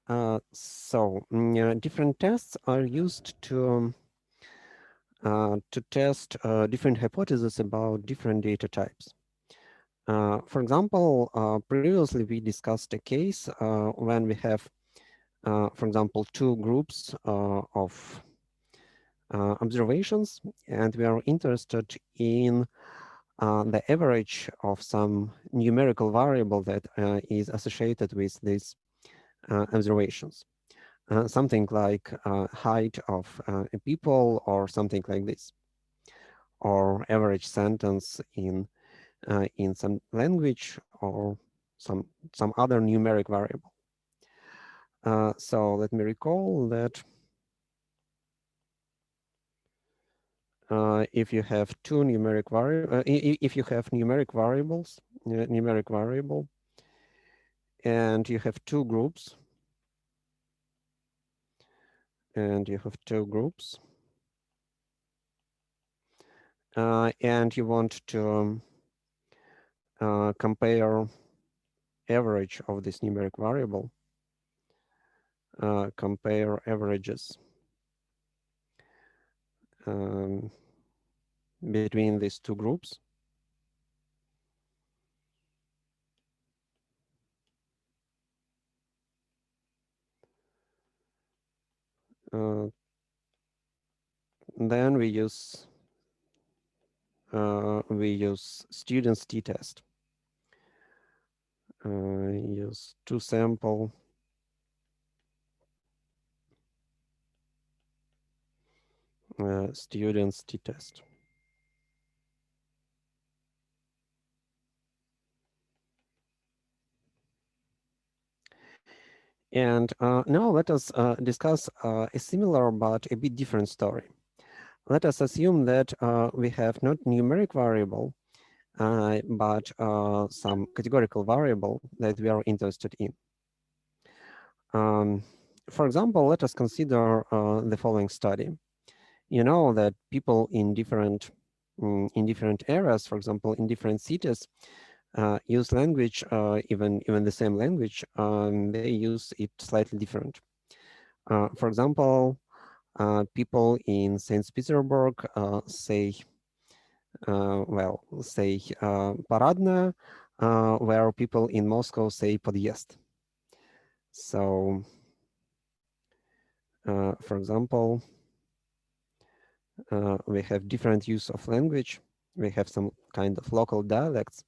Different tests are used to test different hypotheses about different data types. For example, previously we discussed a case when we have, for example, two groups of observations, and we are interested in the average of some numerical variable that is associated with these observations. Something like height of people or something like this, or average sentence in some language or some other numeric variable. So let me recall that if you have two numeric if you have numeric variables, numeric variable, and you have two groups, and you want to compare average of this numeric variable, compare averages between these two groups. Then we use students t-test. Use two sample students t-test. And now let us discuss a similar but a bit different story. Let us assume that we have not numeric variable, but some categorical variable that we are interested in. For example, let us consider the following study. You know that people in different areas, for example, in different cities, use language, even the same language, they use it slightly different. For example, people in St. Petersburg say, "Paradna," where people in Moscow say "podъезд." So, for example, we have different use of language. We have some kind of local dialects.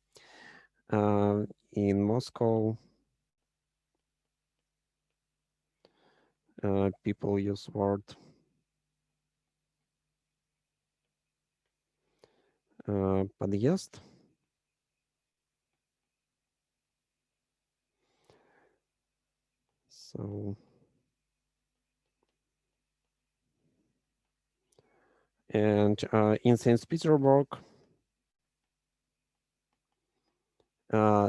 In Moscow, people use word "подъезд." So, and in St. Petersburg,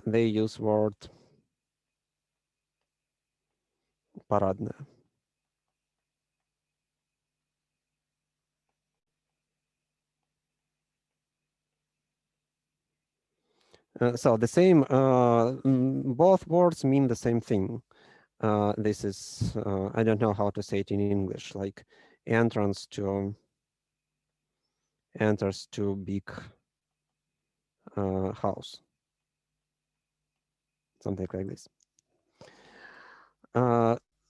they use word "парадная." So the same, both words mean the same thing. This is, I don't know how to say it in English, like enters to big house, something like this.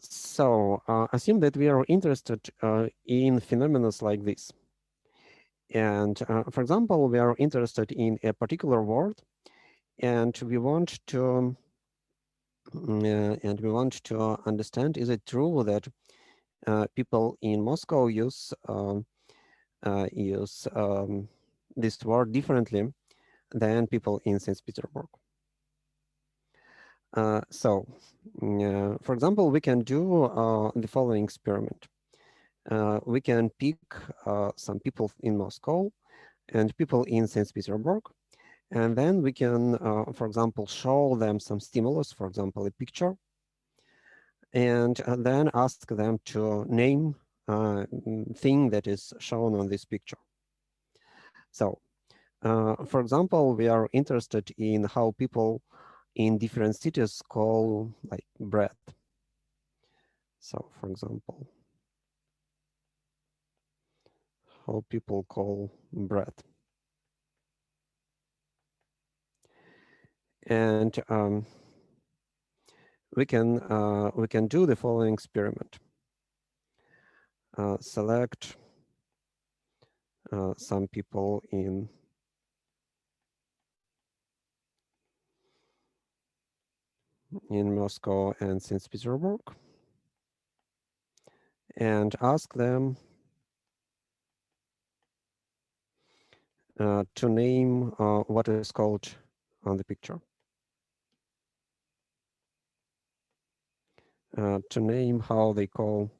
So assume that we are interested in phenomena like this. And for example, we are interested in a particular word, and we want to understand, is it true that people in Moscow use this word differently than people in St. Petersburg? For example, we can do the following experiment. We can pick some people in Moscow and people in St. Petersburg, and then we can, for example, show them some stimulus, for example, a picture, and then ask them to name thing that is shown on this picture. So, for example, we are interested in how people in different cities call like bread. So, for example, how people call bread. And we can do the following experiment. Select some people in Moscow and St. Petersburg and ask them to name what is called on the picture. To name how they call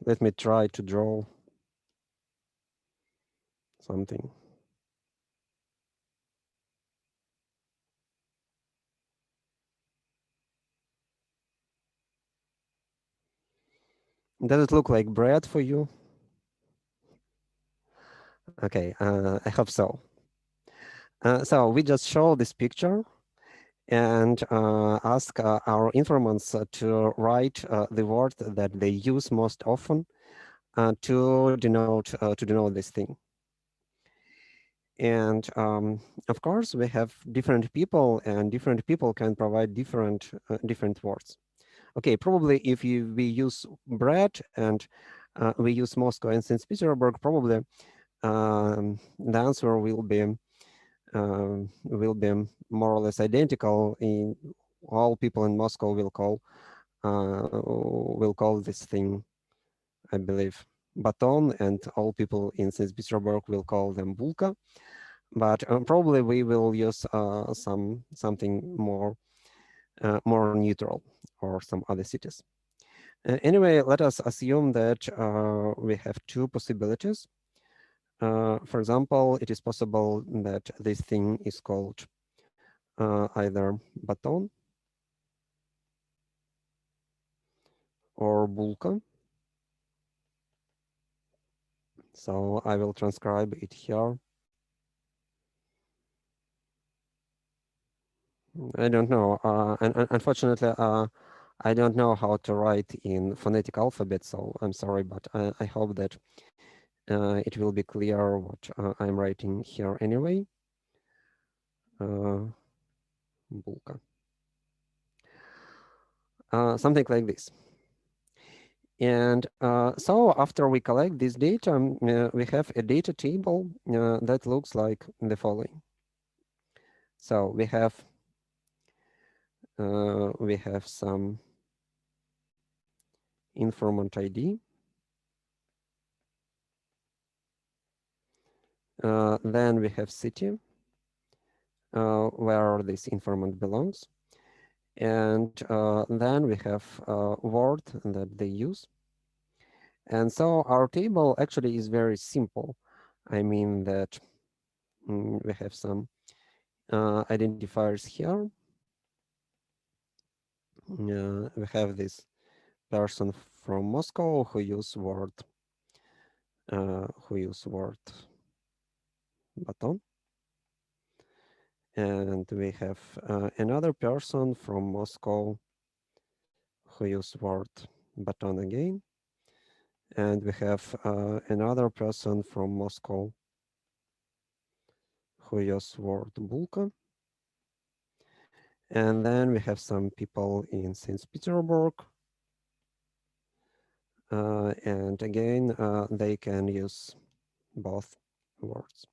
let me try to draw something. Does it look like bread for you? Okay, I hope so. So we just show this picture and ask our informants to write the word that they use most often to denote this thing. And of course, we have different people, and different people can provide different words. Okay, probably if we use bread and we use Moscow and St. Petersburg, probably the answer will be more or less identical. In all people in Moscow will call this thing, I believe, baton, and all people in St. Petersburg will call them bulka. But probably we will use something more neutral, or some other cities. Anyway, let us assume that we have two possibilities. For example, it is possible that this thing is called either baton or bulka. So I will transcribe it here. I don't know. And unfortunately, I don't know how to write in phonetic alphabet, so I'm sorry, but I hope that it will be clear what I'm writing here anyway. Bulka. Something like this. And so after we collect this data, we have a data table that looks like the following. So we have some informant ID. Then we have city, where this informant belongs. And then we have word that they use. And so our table actually is very simple. I mean that we have some identifiers here. We have this person from Moscow who use word baton, and we have another person from Moscow who use word baton again, and we have another person from Moscow who use word bulka, and then we have some people in St. Petersburg, and again they can use both words.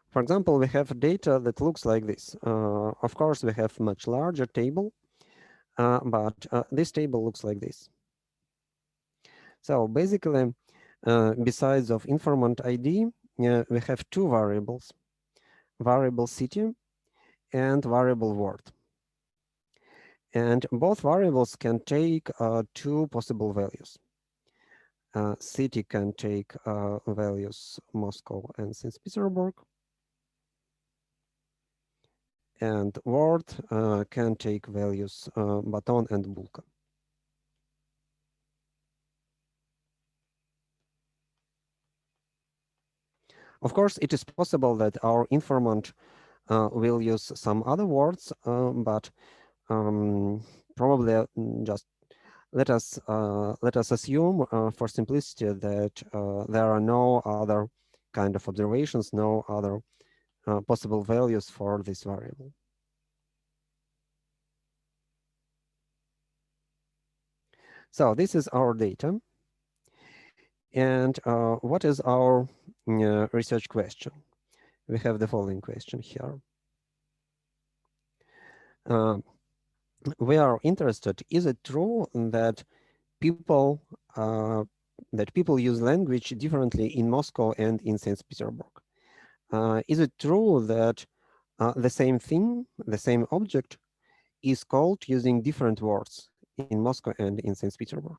For example, we have data that looks like this. Of course, we have much larger table, but this table looks like this. So basically, besides of informant ID, we have two variables, variable city and variable word. And both variables can take two possible values. City can take values Moscow and St. Petersburg, and word can take values baton and bulka. Of course, it is possible that our informant will use some other words, but probably just let us assume for simplicity that there are no other kind of observations, no other possible values for this variable. So this is our data. And what is our research question? We have the following question here. We are interested, is it true people that people use language differently in Moscow and in St. Petersburg? Is it true that the same thing, the same object, is called using different words in Moscow and in St. Petersburg?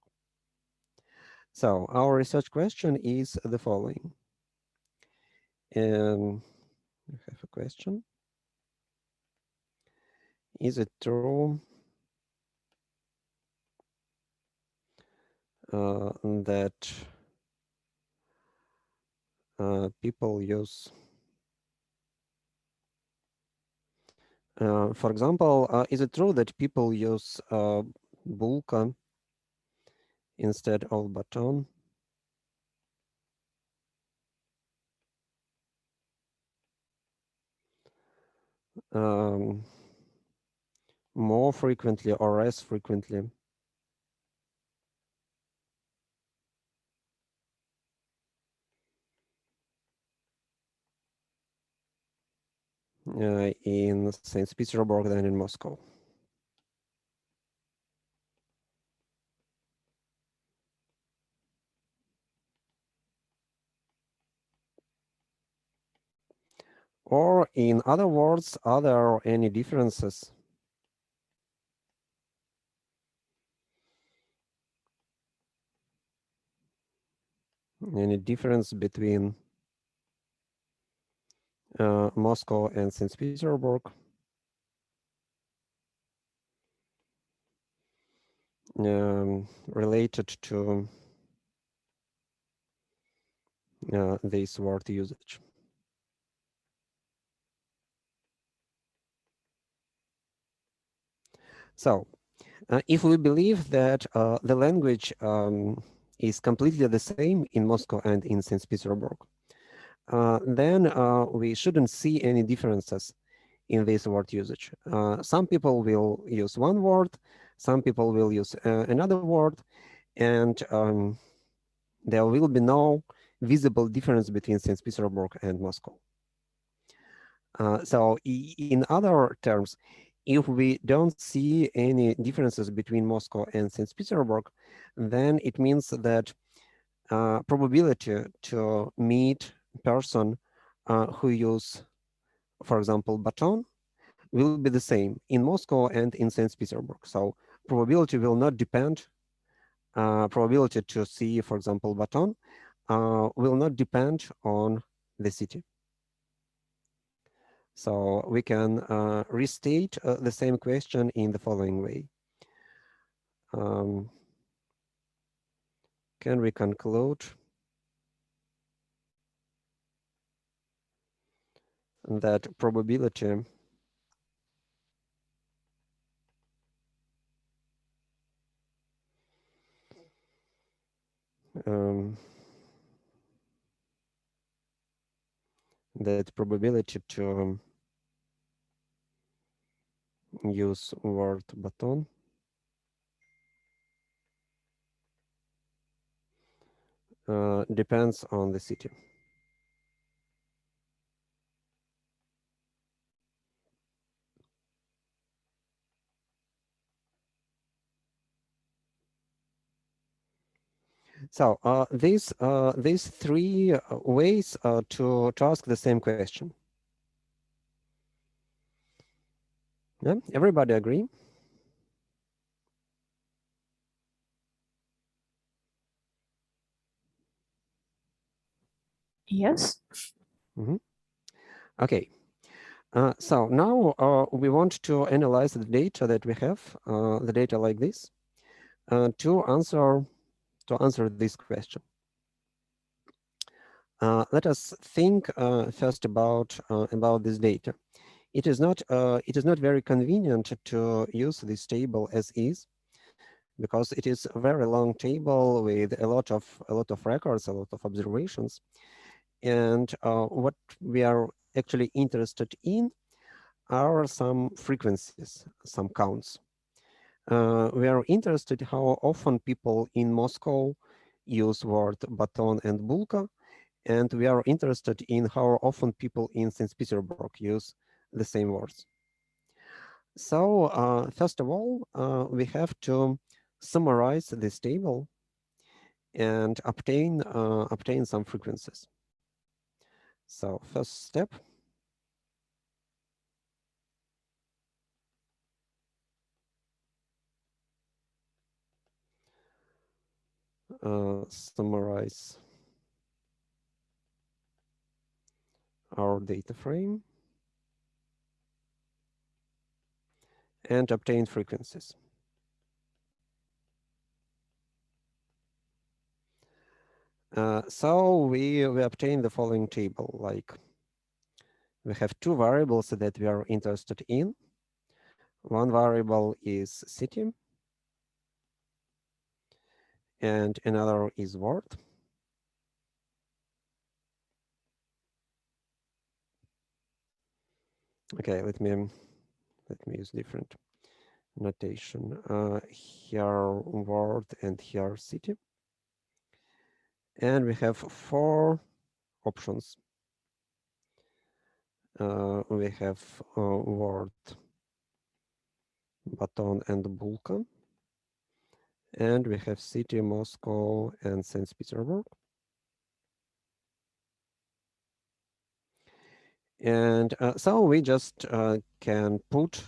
So our research question is the following. I have a question. Is it true that people use, for example, is it true that people use bulka instead of baton? More frequently or less frequently? In St. Petersburg than in Moscow? Or in other words, are there any differences? Any difference between Moscow and St. Petersburg? Related to this word usage? So if we believe that the language is completely the same in Moscow and in St. Petersburg, then we shouldn't see any differences in this word usage. Some people will use one word, some people will use another word, and there will be no visible difference between St. Petersburg and Moscow. So in other terms, if we don't see any differences between Moscow and St. Petersburg, then it means that probability to meet person who use, for example, baton will be the same in Moscow and in St. Petersburg. So probability will not depend, probability to see, for example, baton will not depend on the city. So we can restate the same question in the following way. Can we conclude that probability to use word baton depends on the city? So these three ways to ask the same question. Yeah, everybody agree? Yes. Okay. So now we want to analyze the data that we have, the data like this, to answer this question. Let us think first about this data. It is not very convenient to use this table as is, because it is a very long table with a lot of records, a lot of observations, and what we are actually interested in are some frequencies, some counts. We are interested how often people in Moscow use word baton and bulka, and we are interested in how often people in St. Petersburg use the same words. So first of all, we have to summarize this table and obtain some frequencies. So first step, summarize our data frame and obtain frequencies. So we obtain the following table. Like, we have two variables that we are interested in. One variable is city, and another is word. Okay, let me use different notation. Here word and here city. And we have four options. We have word, baton, and bulka. And we have city, Moscow, and St. Petersburg. And so we just can put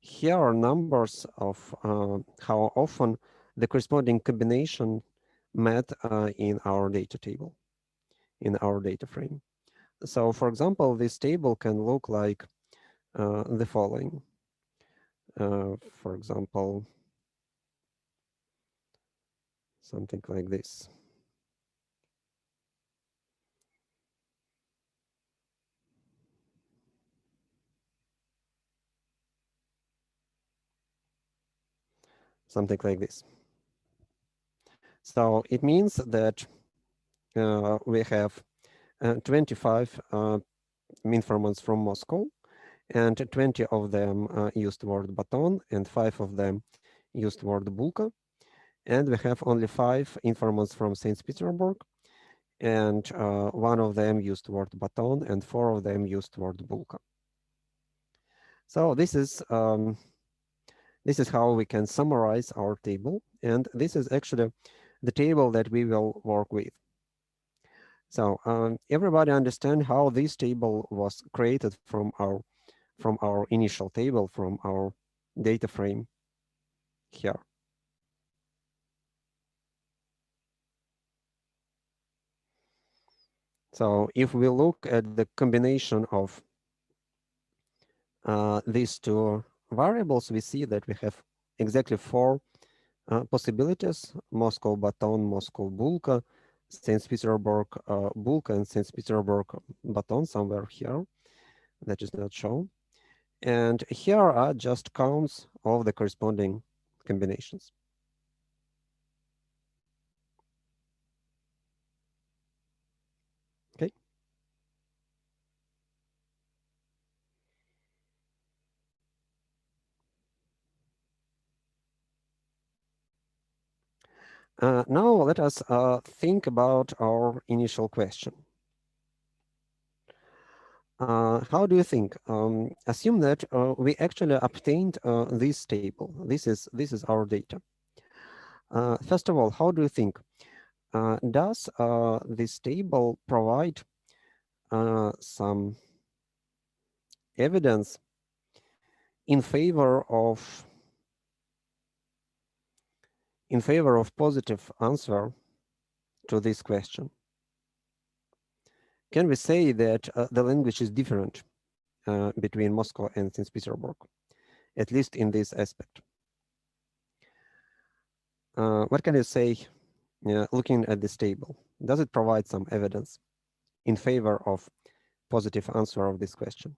here are numbers of how often the corresponding combination met in our data table, in our data frame. So for example, this table can look like the following. For example, something like this. Something like this. So it means that we have 25 informants from Moscow, and 20 of them used word baton, and 5 of them used word bulka. And we have only 5 informants from St. Petersburg, and 1 of them used word baton, and 4 of them used word bulka. So this is how we can summarize our table, and this is actually the table that we will work with. So everybody understand how this table was created from our initial table, from our data frame here. So if we look at the combination of these two variables, we see that we have exactly 4 possibilities: Moscow baton, Moscow bulka, St. Petersburg bulka, and St. Petersburg baton somewhere here that is not shown. And here are just counts of the corresponding combinations. Okay. Now let us think about our initial question. How do you think? Assume that we actually obtained this table. This is our data. First of all, how do you think? Does this table provide some evidence in favor of positive answer to this question? Can we say that the language is different between Moscow and St. Petersburg, at least in this aspect? What can you say looking at this table? Does it provide some evidence? in favor of positive answer of this question.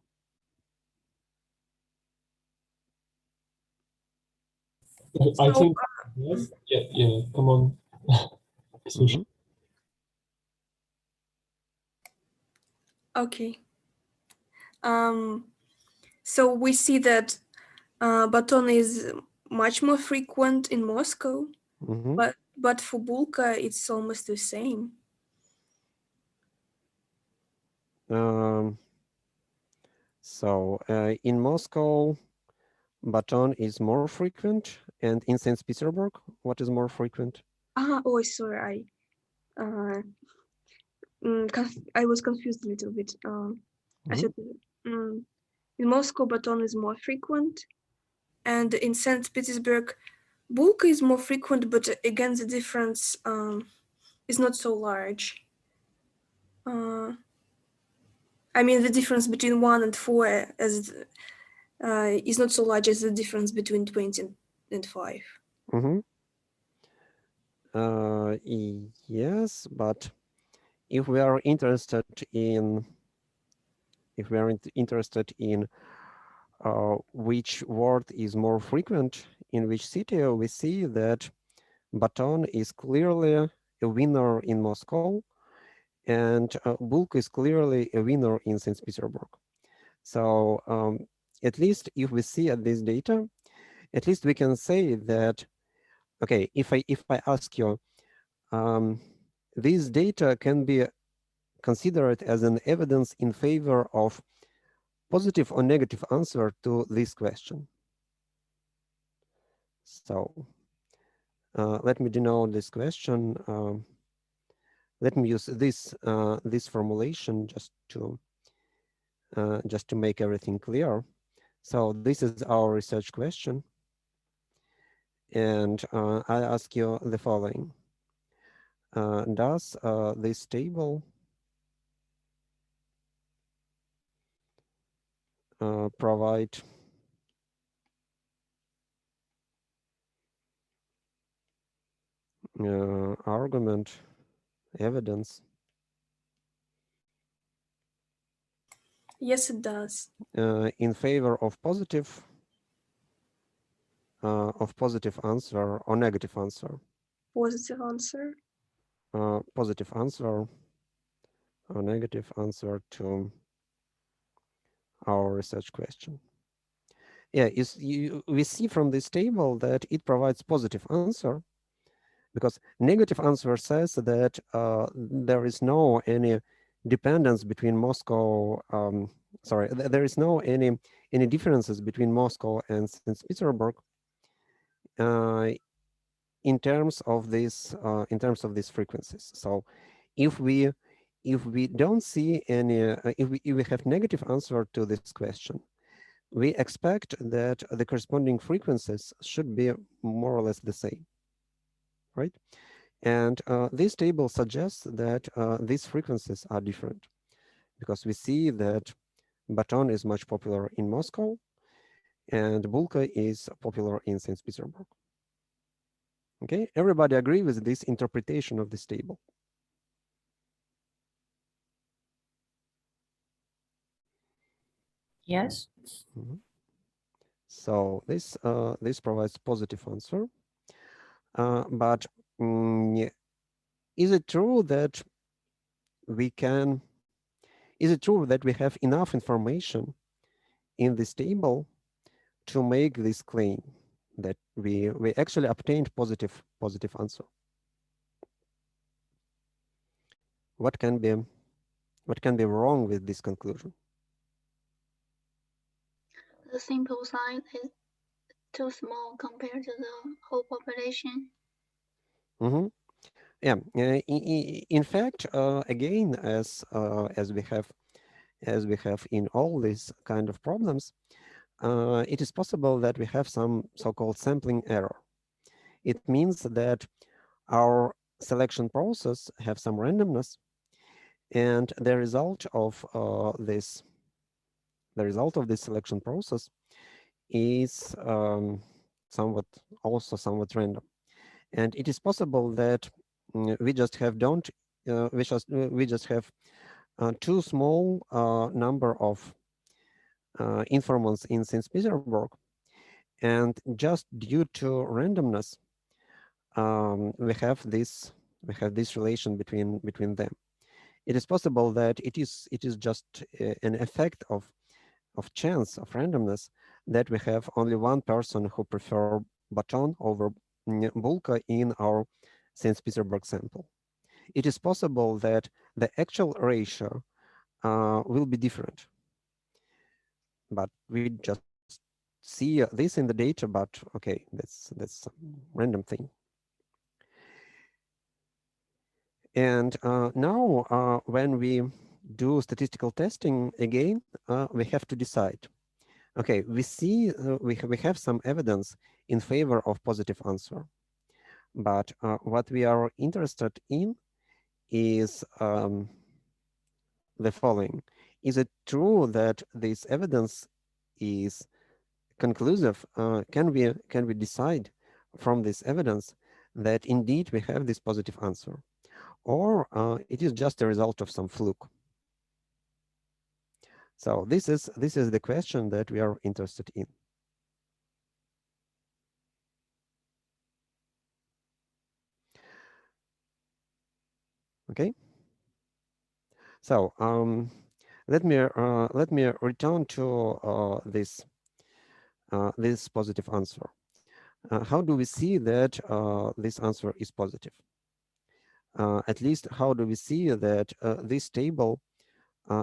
I think yes. Yeah, come on. Mm-hmm. Okay. So we see that baton is much more frequent in Moscow, Mm-hmm. but for Bulka it's almost the same. So in Moscow, baton is more frequent, and in St. Petersburg, what is more frequent? Oh, sorry, I was confused a little bit. I said in Moscow, baton is more frequent, and in St. Petersburg, Bulka is more frequent, but again, the difference is not so large. I mean, the difference between 1 and 4 is not so large as the difference between 20 and 5. Mm-hmm. Yes, but if we are interested in which word is more frequent in which city, we see that baton is clearly a winner in Moscow, and Bulk is clearly a winner in St. Petersburg. So at least if we see at this data, at least we can say that, okay, if I ask you, this data can be considered as an evidence in favor of positive or negative answer to this question. So let me denote this question. Let me use this formulation just to make everything clear. So this is our research question, and I ask you the following: does this table provide argument, evidence Yes, it does. in favor of positive answer or negative answer? Positive answer. Positive answer or negative answer to our research question. Yeah, we see from this table that it provides positive answer, because negative answer says that there is no any dependence between Moscow. There is no any differences between Moscow and St. Petersburg uh, in terms of these frequencies. So if we don't see any, if we have negative answer to this question, we expect that the corresponding frequencies should be more or less the same, right? And this table suggests that these frequencies are different, because we see that baton is much popular in Moscow and Bulka is popular in St. Petersburg. Okay, everybody agree with this interpretation of this table? Yes. Mm-hmm. So this provides positive answer, but is it true that we can? Is it true that we have enough information in this table to make this claim that we actually obtained positive answer? What can be wrong with this conclusion? The sample size is too small compared to the whole population. Mm-hmm. Yeah. In fact, again, as we have in all these kind of problems, it is possible that we have some so-called sampling error. It means that our selection process have some randomness, and the result of this selection process is somewhat random. And it is possible that we just have too small number of informants in St. Petersburg, and just due to randomness, we have this relation between them. It is possible that it is just an effect of chance, of randomness, that we have only one person who prefer Baton over Bulka in our St. Petersburg sample. It is possible that the actual ratio will be different, but we just see this in the data. But okay, that's some random thing. And now, when we do statistical testing again, we have to decide. Okay, we see we have some evidence in favor of positive answer, but what we are interested in is the following: is it true that this evidence is conclusive? Can we decide from this evidence that indeed we have this positive answer, or it is just a result of some fluke? So this is the question that we are interested in. Okay. So let me return to this positive answer. How do we see that this answer is positive? At least, how do we see that this table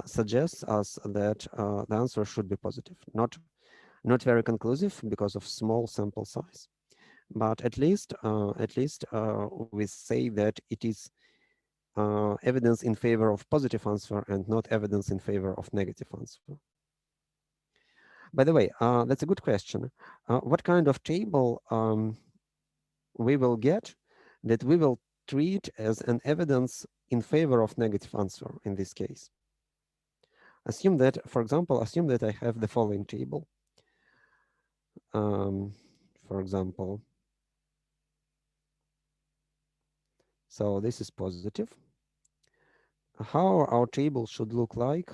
suggests us that the answer should be positive? Not very conclusive because of small sample size, but at least we say that it is evidence in favor of positive answer and not evidence in favor of negative answer. By the way, that's a good question. What kind of table we will get that we will treat as an evidence in favor of negative answer in this case? Assume that, for example, assume that I have the following table. For example, so this is positive. How our table should look like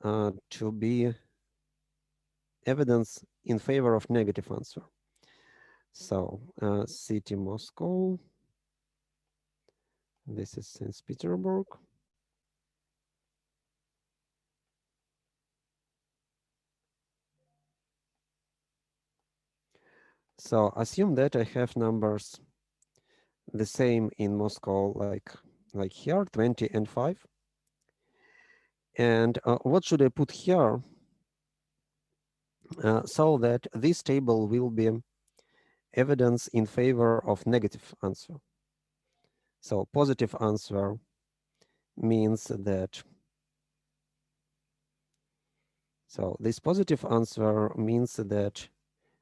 to be evidence in favor of negative answer. So city Moscow, this is St. Petersburg. So assume that I have numbers the same in Moscow, like here, 20 and 5. And what should I put here so that this table will be evidence in favor of negative answer? So positive answer means that, so this positive answer means that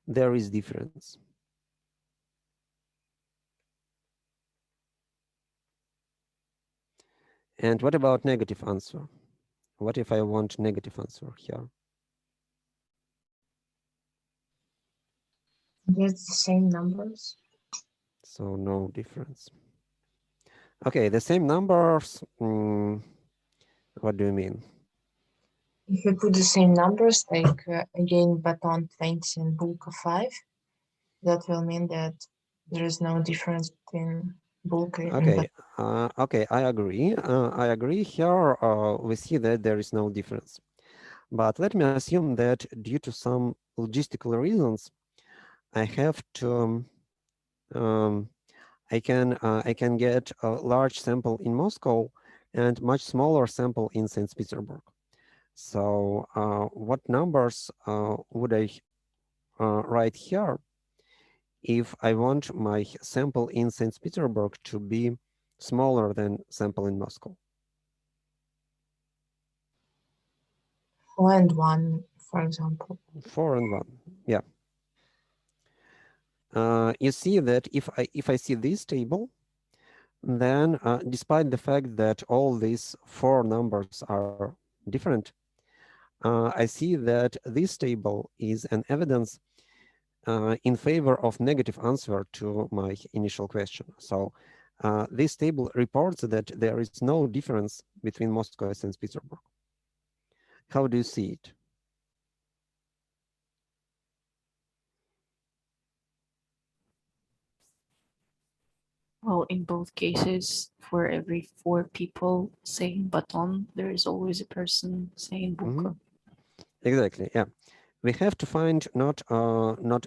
there is difference. And what about negative answer? What if I want negative answer here? There's the same numbers. So no difference. Okay, the same numbers. What do you mean? If you put the same numbers, like again, Baton 20 and Bulka 5, that will mean that there is no difference between Bulka and Okay, Baton. okay, I agree. I agree. Here we see that there is no difference. But let me assume that due to some logistical reasons, I have to I can get a large sample in Moscow and much smaller sample in St. Petersburg. So what numbers would I write here if I want my sample in St. Petersburg to be smaller than sample in Moscow? 4 and 1, for example. 4 and 1, yeah. You see that if I see this table, then despite the fact that all these 4 numbers are different, I see that this table is an evidence in favor of negative answer to my initial question. So this table reports that there is no difference between Moscow and St. Petersburg. How do you see it? Well, in both cases, for every 4 people saying baton, there is always a person saying buka. Exactly. Yeah, we have to find not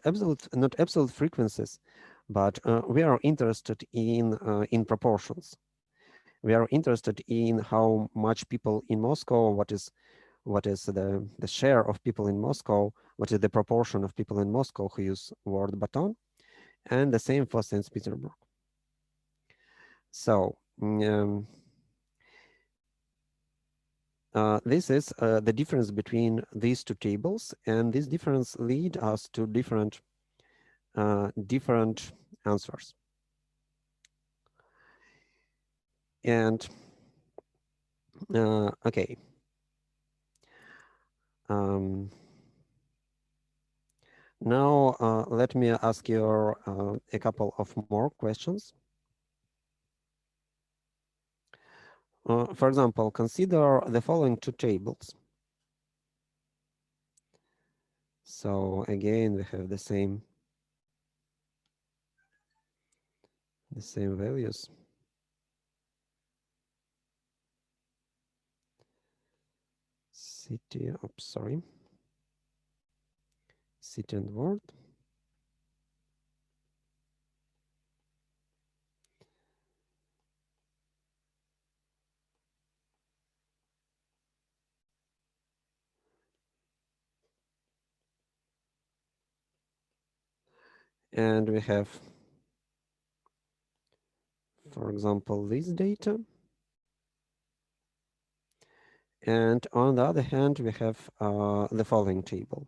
absolute frequencies, but we are interested in proportions. We are interested in how much people in Moscow, what is the share of people in Moscow, what is the proportion of people in Moscow who use word baton, and the same for St. Petersburg. So this is the difference between these two tables, and this difference lead us to different answers. And okay. Now let me ask you a couple of more questions. For example, consider the following two tables. So again, we have the same values. City, oops, sorry. City and word. And we have, for example, this data. And on the other hand, we have the following table.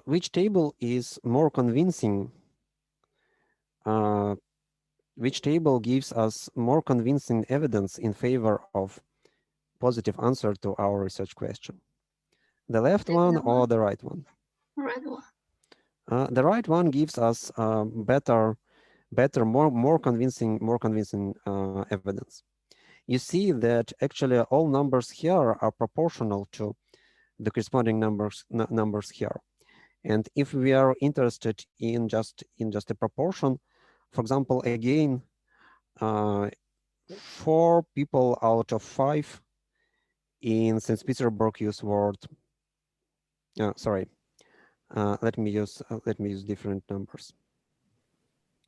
Which table is more convincing? Which table gives us more convincing evidence in favor of positive answer to our research question? The left one or the right one? Right one. The right one gives us better, more convincing evidence. You see that actually all numbers here are proportional to the corresponding numbers here. And if we are interested in just a proportion, for example, again, 4 people out of 5 in St. Petersburg use word. Sorry, let me use different numbers.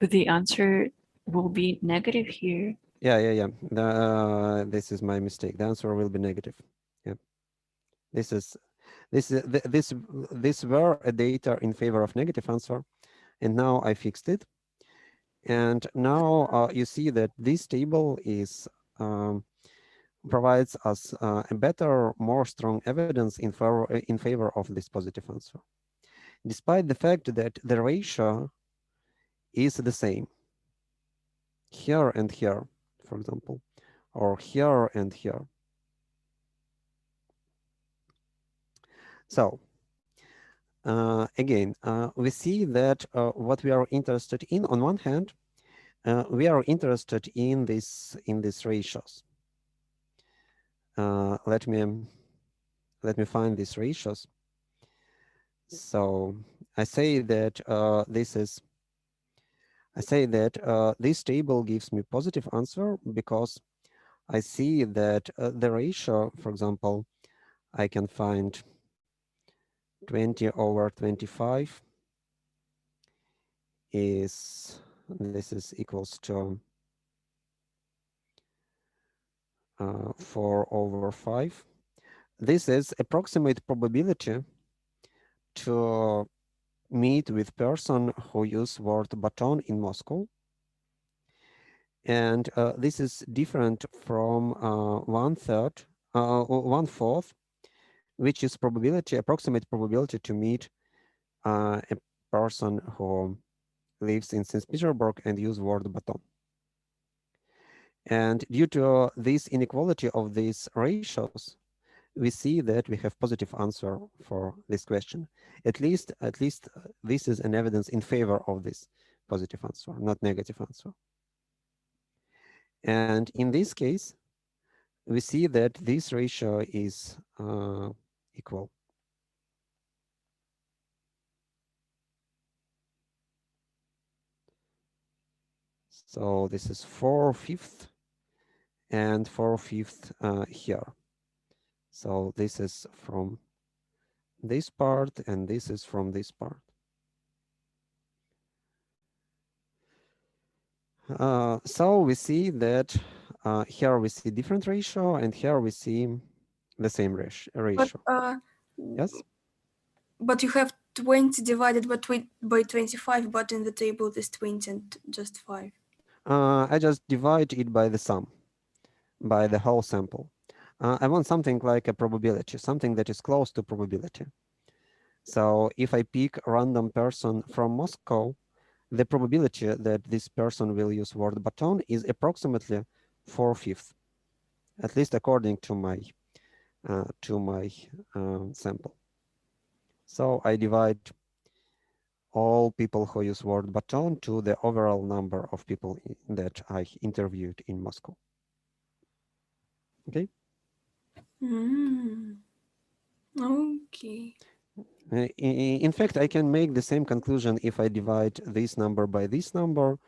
But the answer will be negative here. Yeah. This is my mistake. The answer will be negative. Yeah, this were a data in favor of negative answer, and now I fixed it. And now you see that this table is provides us a better, more strong evidence in favor of this positive answer, despite the fact that the ratio is the same here and here, for example, or here and here. So again, we see that what we are interested in, on one hand, we are interested in these ratios. Let me find these ratios. So I say that this table gives me positive answer because I see that the ratio, for example, I can find 20 over 25 this is equals to 4 over 5. This is approximate probability to meet with person who use word baton in Moscow. And this is different from 1/4, which is probability, approximate probability to meet a person who lives in St. Petersburg and use word baton. And due to this inequality of these ratios, we see that we have positive answer for this question. At least this is an evidence in favor of this positive answer, not negative answer. And in this case, we see that this ratio is equal. So this is 4/5 and 4/5 here. So this is from this part and this is from this part. So we see that here we see different ratio and here we see the same ratio. Yes? But you have 20 divided by 25, but in the table it is 20 and just 5. I just divide it by the sum, by the whole sample. I want something like a probability, something that is close to probability. So if I pick a random person from Moscow, the probability that this person will use word baton is approximately 4/5, at least according to my sample. So I divide all people who use word baton to the overall number of people that I interviewed in Moscow. Okay. Okay. In fact, I can make the same conclusion if I divide this number by this number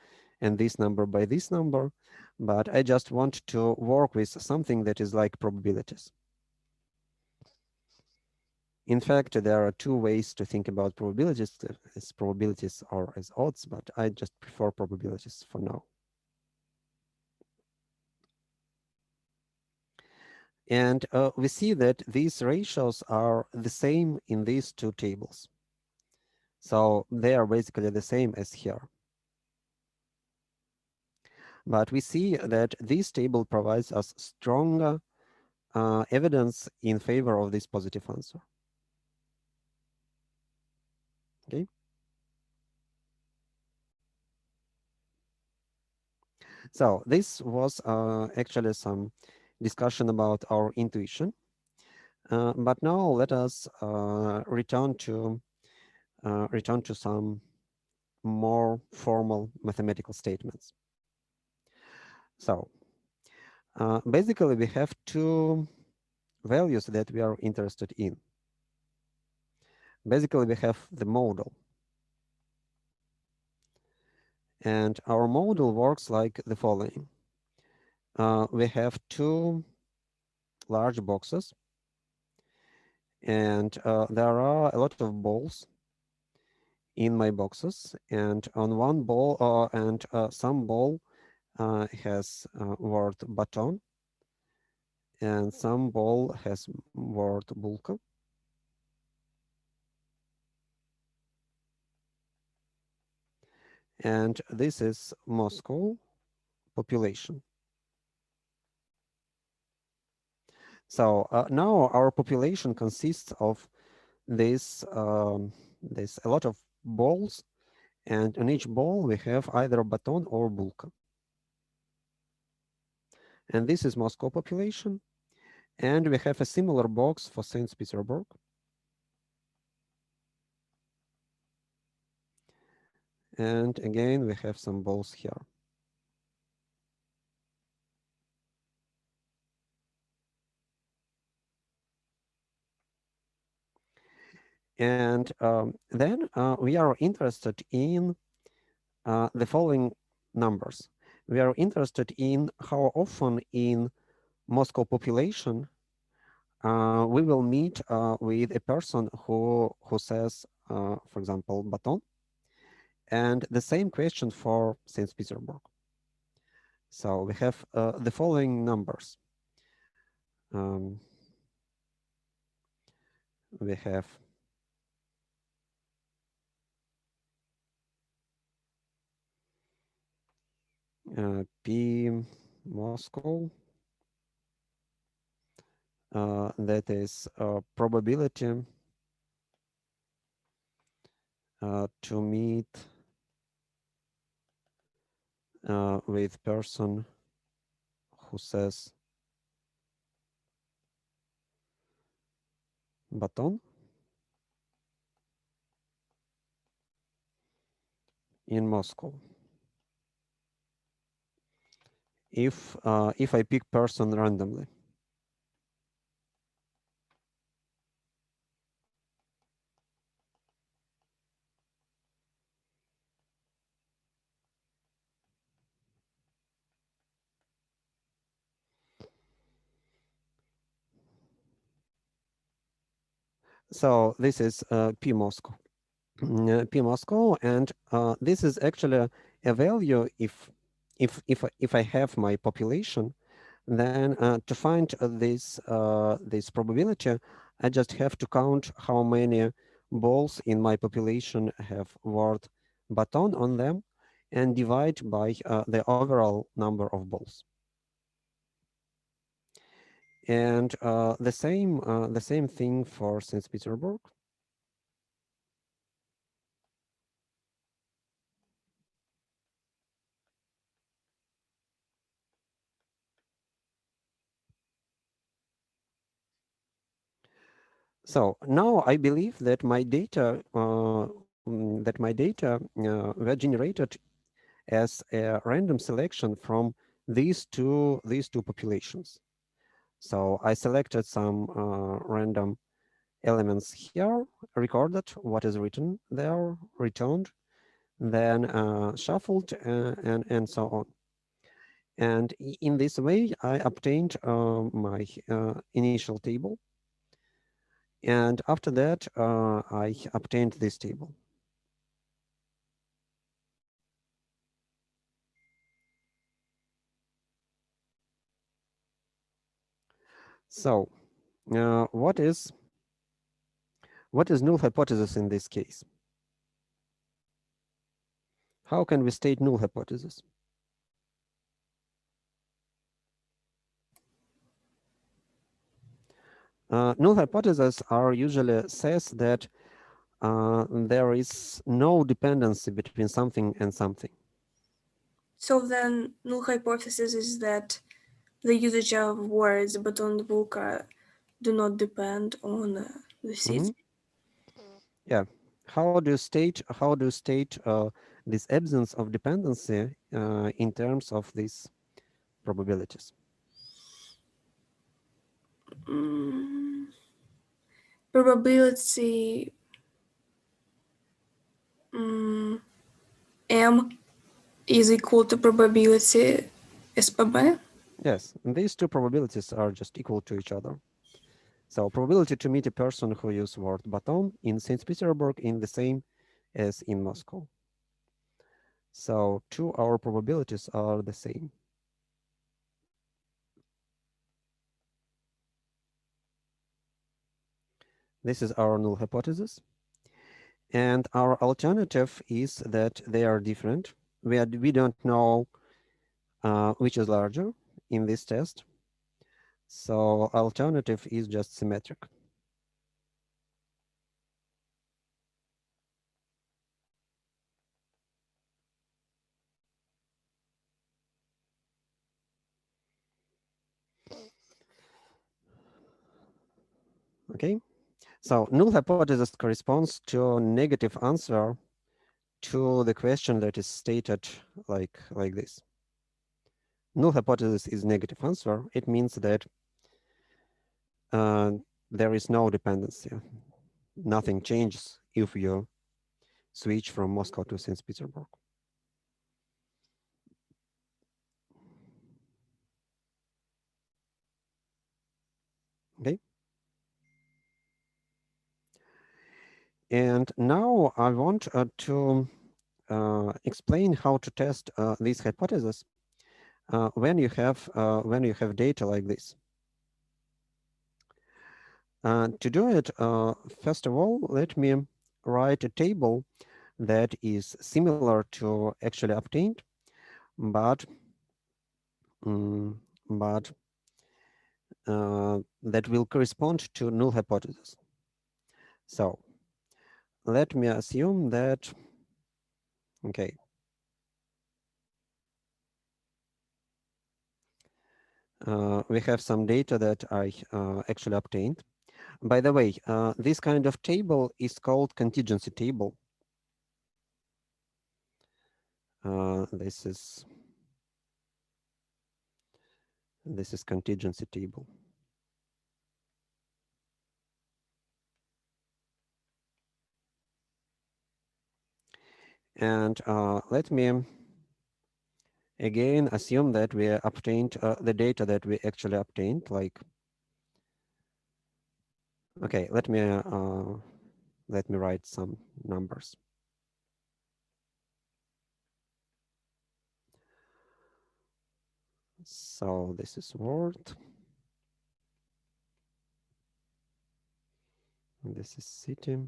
and this number by this number, but I just want to work with something that is like probabilities. In fact, there are two ways to think about probabilities, as probabilities or as odds, but I just prefer probabilities for now. And we see that these ratios are the same in these two tables. So they are basically the same as here. But we see that this table provides us stronger evidence in favor of this positive answer. Okay. So this was actually some discussion about our intuition. But now let us return to some more formal mathematical statements. So basically, we have two values that we are interested in. Basically, we have the model. And our model works like the following. We have two large boxes, and there are a lot of balls in my boxes. And on one ball, some ball has word baton, and some ball has word bulka. And this is Moscow population. So now our population consists of this a lot of balls, and on each ball we have either baton or bulka. And this is Moscow population, and we have a similar box for St. Petersburg. And again, we have some balls here. And then we are interested in the following numbers. We are interested in how often in Moscow population we will meet with a person who says, for example, baton. And the same question for St. Petersburg. So we have the following numbers. We have P Moscow, that is probability to meet with person who says baton in Moscow. If I pick person randomly. So this is P Moscow. P Moscow, and this is actually a value if I have my population, then to find this probability, I just have to count how many balls in my population have word baton on them, and divide by the overall number of balls. And the same thing for St. Petersburg. So now I believe that my data were generated as a random selection from these two populations. So I selected some random elements here, recorded what is written there, returned, then shuffled, and so on. And in this way, I obtained my initial table. And after that, I obtained this table. So what is null hypothesis in this case? How can we state null hypothesis? Null hypotheses are usually says that there is no dependency between something and something. So then null hypothesis is that the usage of words baton bulka do not depend on the seeds. Yeah. How do you state this absence of dependency in terms of these probabilities? Probability M is equal to probability SPB. Yes, and these two probabilities are just equal to each other. So probability to meet a person who uses word baton in St. Petersburg is the same as in Moscow. So our probabilities are the same. This is our null hypothesis. And our alternative is that they are different. We don't know which is larger in this test. So alternative is just symmetric. Okay, so null hypothesis corresponds to a negative answer to the question that is stated like this. Null hypothesis is negative answer. It means that there is no dependency. Nothing changes if you switch from Moscow to St. Petersburg. Okay. And now I want to explain how to test this hypothesis when you have data like this. To do it, first of all, let me write a table that is similar to actually obtained, but but that will correspond to null hypothesis. So let me assume that, okay, we have some data that I actually obtained. By the way, this kind of table is called contingency table. This is contingency table. And let me again assume that we obtained the data that we actually obtained. Like, okay, let me write some numbers. So this is word. This is city.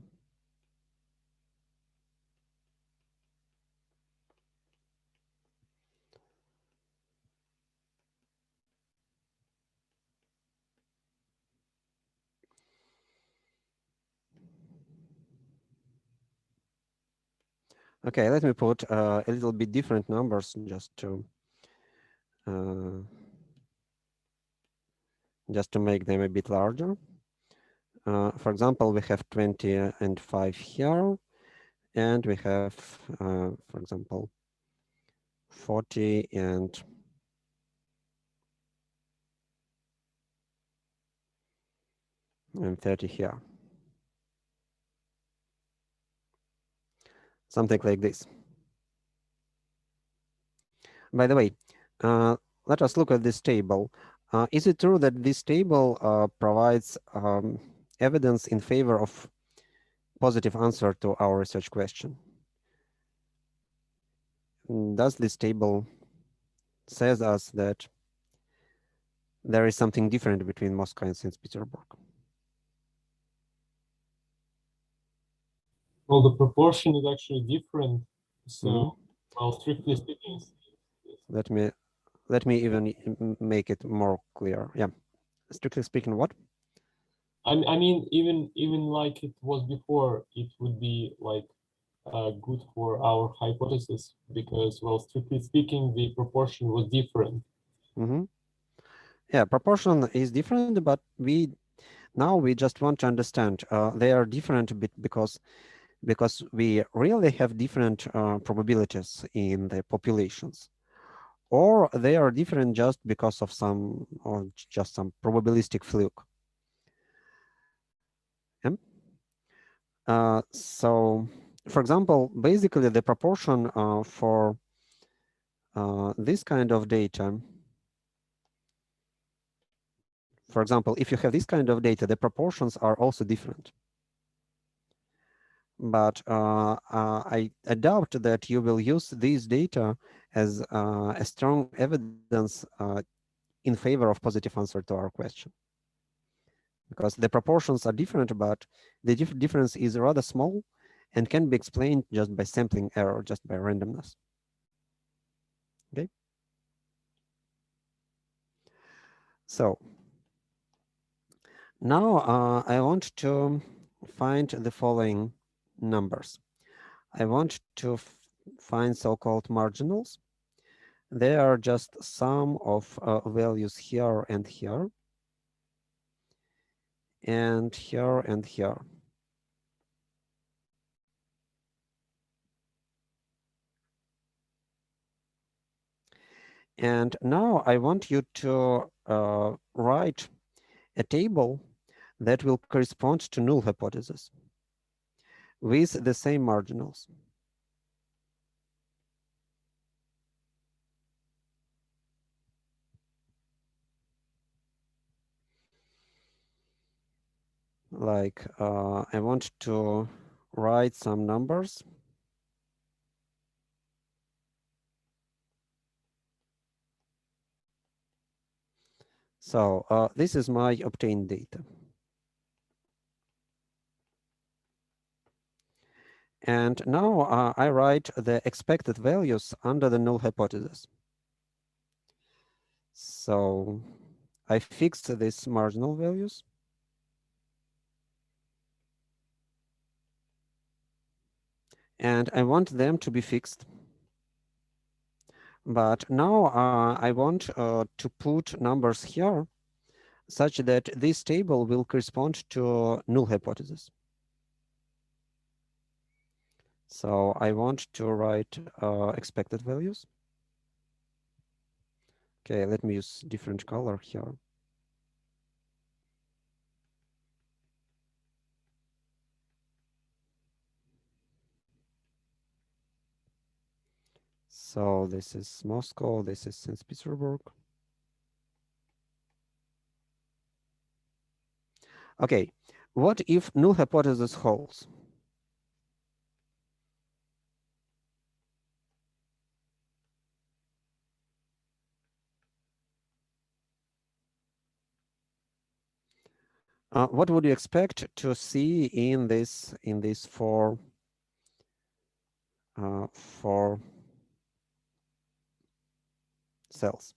Okay, let me put a little bit different numbers just to make them a bit larger. For example, we have 20 and 5 here, and we have, for example, 40 and 30 here. Something like this. By the way, let us look at this table. Is it true that this table provides evidence in favor of positive answer to our research question? Does this table says us that there is something different between Moscow and St. Petersburg? Well, the proportion is actually different. So, well, strictly speaking, Let me even make it more clear. Yeah, strictly speaking, what? I mean, even like it was before, it would be like good for our hypothesis because, well, strictly speaking, the proportion was different. Yeah, proportion is different, but we just want to understand they are different because we really have different probabilities in the populations, or they are different just because of some probabilistic fluke. So, for example, basically the proportion for this kind of data, for example, if you have this kind of data, the proportions are also different. But I doubt that you will use these data as a strong evidence in favor of positive answer to our question. Because the proportions are different, but the difference is rather small and can be explained just by sampling error, just by randomness. Okay. So now I want to find the following numbers. I want to find so-called marginals. They are just sum of values here and here, and here and here. And now I want you to write a table that will correspond to null hypothesis with the same marginals. Like I want to write some numbers. So this is my obtained data. And now I write the expected values under the null hypothesis. So I fixed these marginal values. And I want them to be fixed. But now I want to put numbers here such that this table will correspond to null hypothesis. So I want to write expected values. Okay, let me use different color here. So this is Moscow, this is St. Petersburg. Okay, what if null hypothesis holds? What would you expect to see in this four cells?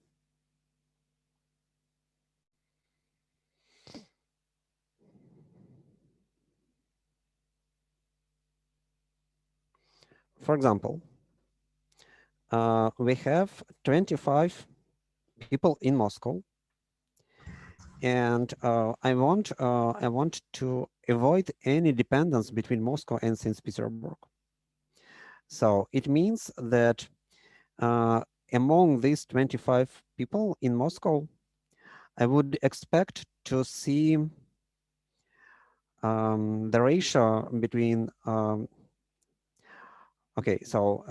For example, we have 25 people in Moscow, and I want to avoid any dependence between Moscow and St. Petersburg. So it means that among these 25 people in Moscow, I would expect to see the ratio between okay, so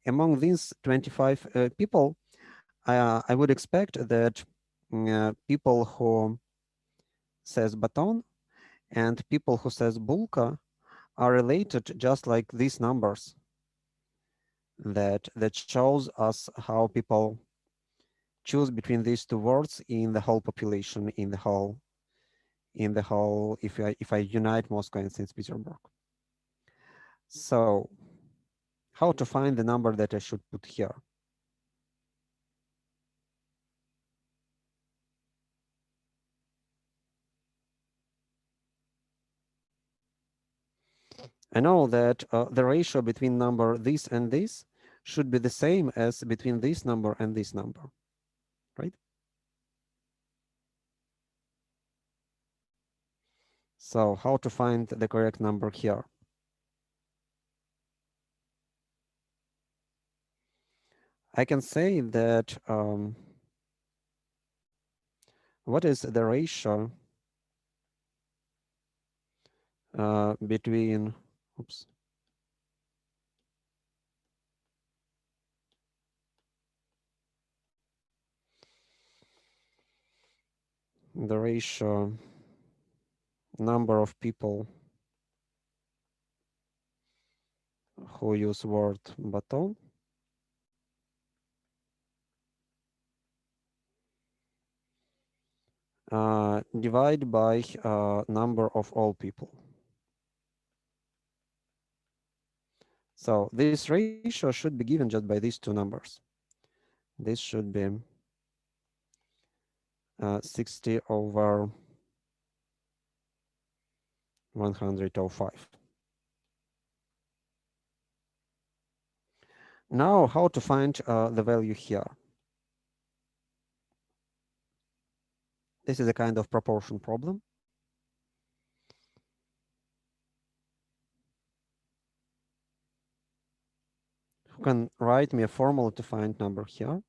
among these 25 people, I would expect that people who says baton and people who says bulka are related just like these numbers that shows us how people choose between these two words in the whole population, in the whole if I unite Moscow and St. Petersburg. So how to find the number that I should put here? I know that the ratio between number this and this should be the same as between this number and this number, right? So how to find the correct number here? I can say that what is the ratio between, oops, the ratio number of people who use word baton divide by number of all people. So this ratio should be given just by these two numbers. This should be 60 over 105. Now, how to find the value here? This is a kind of proportion problem. Who can write me a formula to find number here?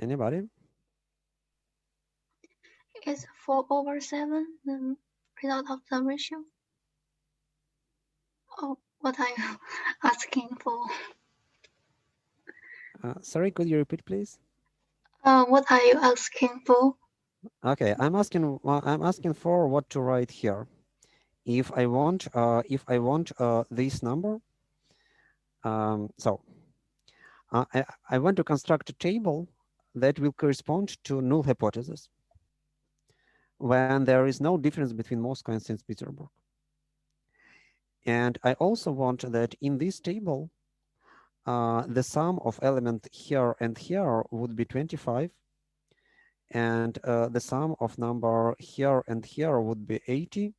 Anybody? Is 4 over 7 the result of the ratio? Oh, what are you asking for? Sorry, could you repeat, please? What are you asking for? Okay, I'm asking for what to write here. if I want this number, I want to construct a table that will correspond to null hypothesis when there is no difference between Moscow and St. Petersburg. And I also want that in this table, the sum of element here and here would be 25, and the sum of number here and here would be 80,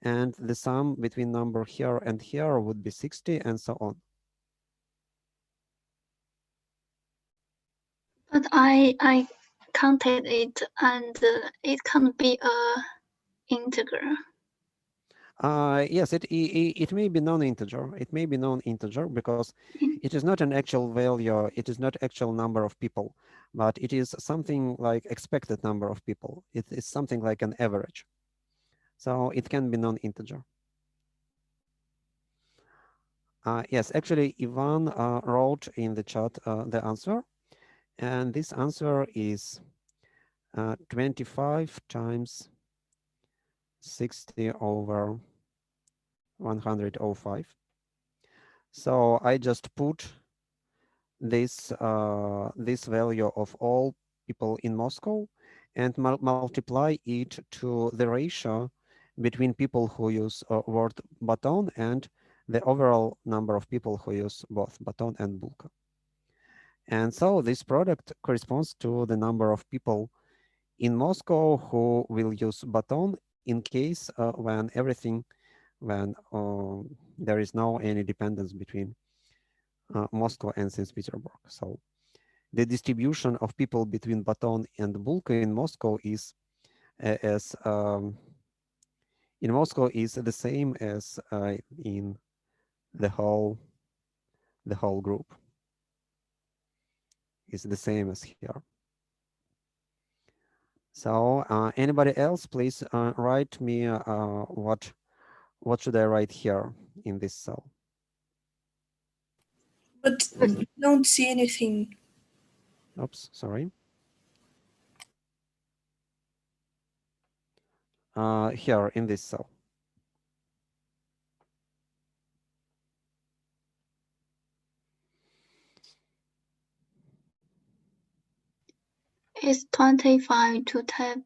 and the sum between number here and here would be 60, and so on. But I counted it, and it can't be a integer. Yes, it may be non-integer. It may be non-integer because it is not an actual value. It is not actual number of people, but it is something like expected number of people. It is something like an average. So it can be non-integer. Yes, actually, Ivan wrote in the chat the answer, and this answer is 25 times 60 over 105. So I just put this this value of all people in Moscow and multiply it to the ratio between people who use word baton and the overall number of people who use both baton and bulka. And so this product corresponds to the number of people in Moscow who will use baton in case when there is no any dependence between Moscow and St. Petersburg. So the distribution of people between baton and bulka in Moscow is in Moscow is the same as in the whole group. Is the same as here. So anybody else, please write me what should I write here in this cell? But I don't see anything. Oops, sorry. Here in this cell. It's 25 to type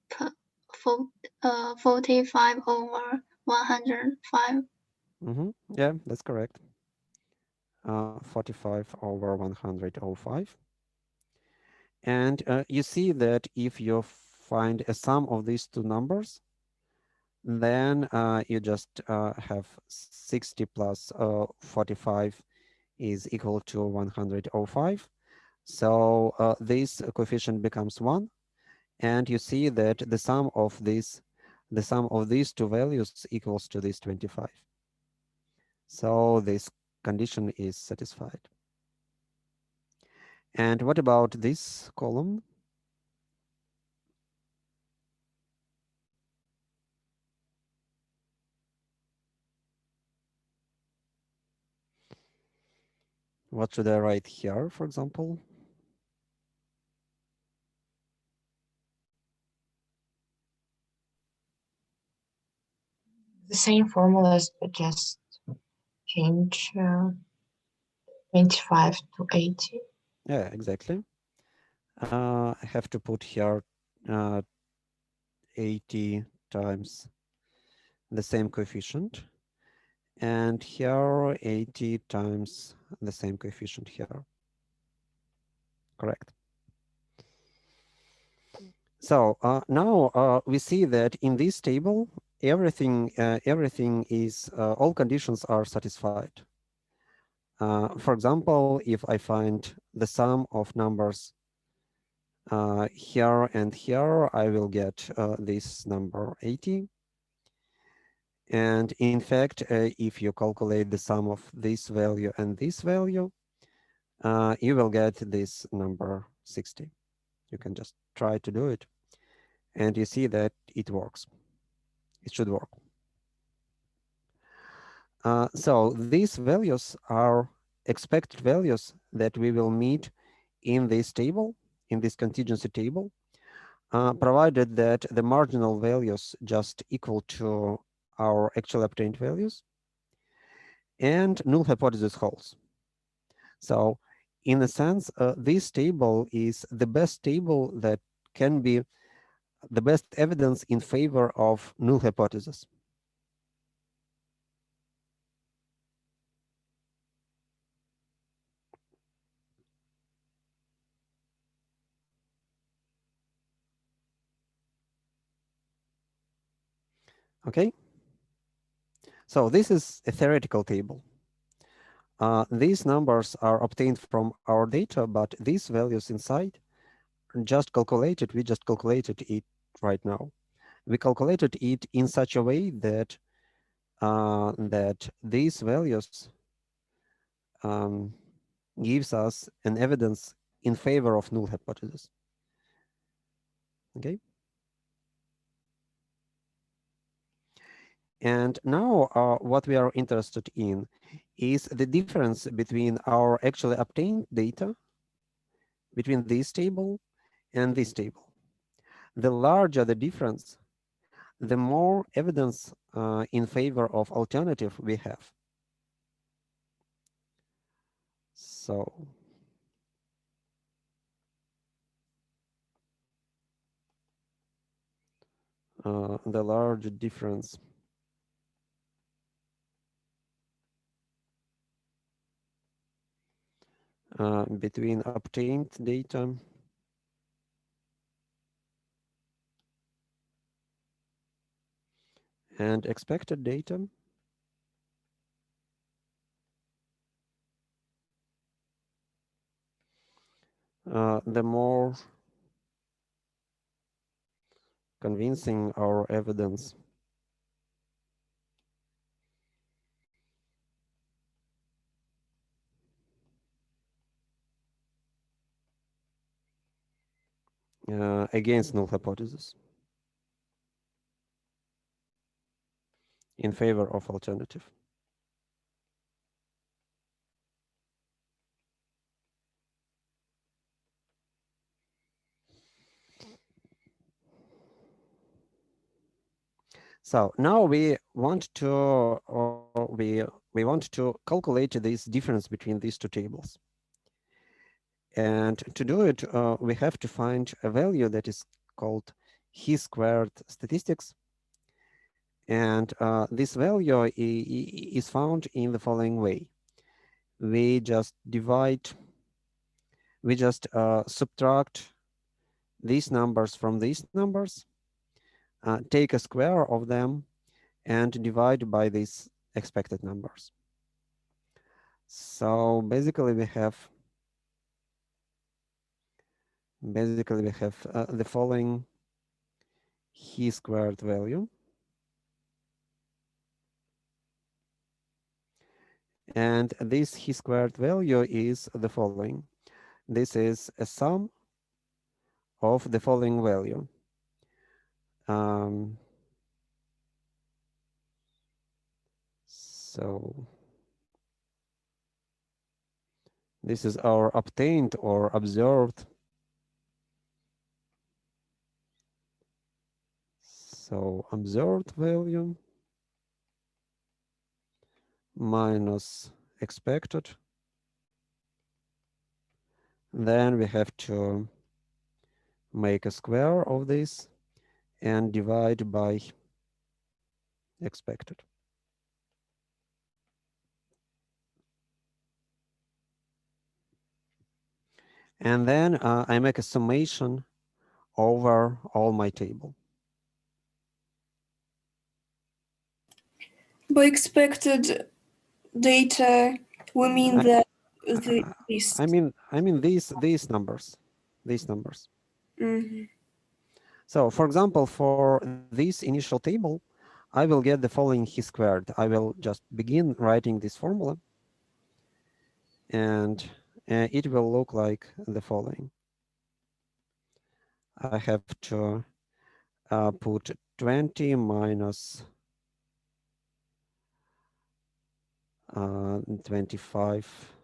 45 over 105. Yeah, that's correct. 45 over 105. And you see that if you find a sum of these two numbers, then you just have 60 plus 45 is equal to 105. So this coefficient becomes 1. And you see that the sum of these two values equals to this 25. So this condition is satisfied. And what about this column? What should I write here, for example? The same formulas, but just change 25 to 80. Yeah, exactly. I have to put here 80 times the same coefficient, and here 80 times the same coefficient here. Correct. So now we see that in this table, everything is all conditions are satisfied. For example, if I find the sum of numbers here and here, I will get this number 80. And in fact, if you calculate the sum of this value and this value, you will get this number 60. You can just try to do it. And you see that it works. It should work. So these values are expected values that we will meet in this table, in this contingency table, provided that the marginal values just equal to our actually obtained values, and null hypothesis holds. So in a sense, this table is the best table that can be the best evidence in favor of null hypothesis. Okay, so this is a theoretical table. These numbers are obtained from our data, but these values inside are just calculated. We just calculated it right now. We calculated it in such a way that that these values gives us an evidence in favor of null hypothesis. Okay. And now what we are interested in is the difference between our actually obtained data, between this table and this table. The larger the difference, the more evidence in favor of alternative we have. So the large difference between obtained data and expected data the more convincing our evidence against null hypothesis in favor of alternative. So now we want to we want to calculate this difference between these two tables. And to do it, we have to find a value that is called Chi-squared statistics. And this value is found in the following way. We just subtract these numbers from these numbers, take a square of them, and divide by these expected numbers. So basically we have the following Chi-squared value. And this Chi-squared value is the following. This is a sum of the following value. So this is our obtained or observed. So observed value minus expected. Then we have to make a square of this and divide by expected. And then I make a summation over all my table. By expected data, we mean that this. I mean these numbers, Mhm. So for example, for this initial table, I will get the following Chi-squared. I will just begin writing this formula, and it will look like the following. I have to put 20 minus 25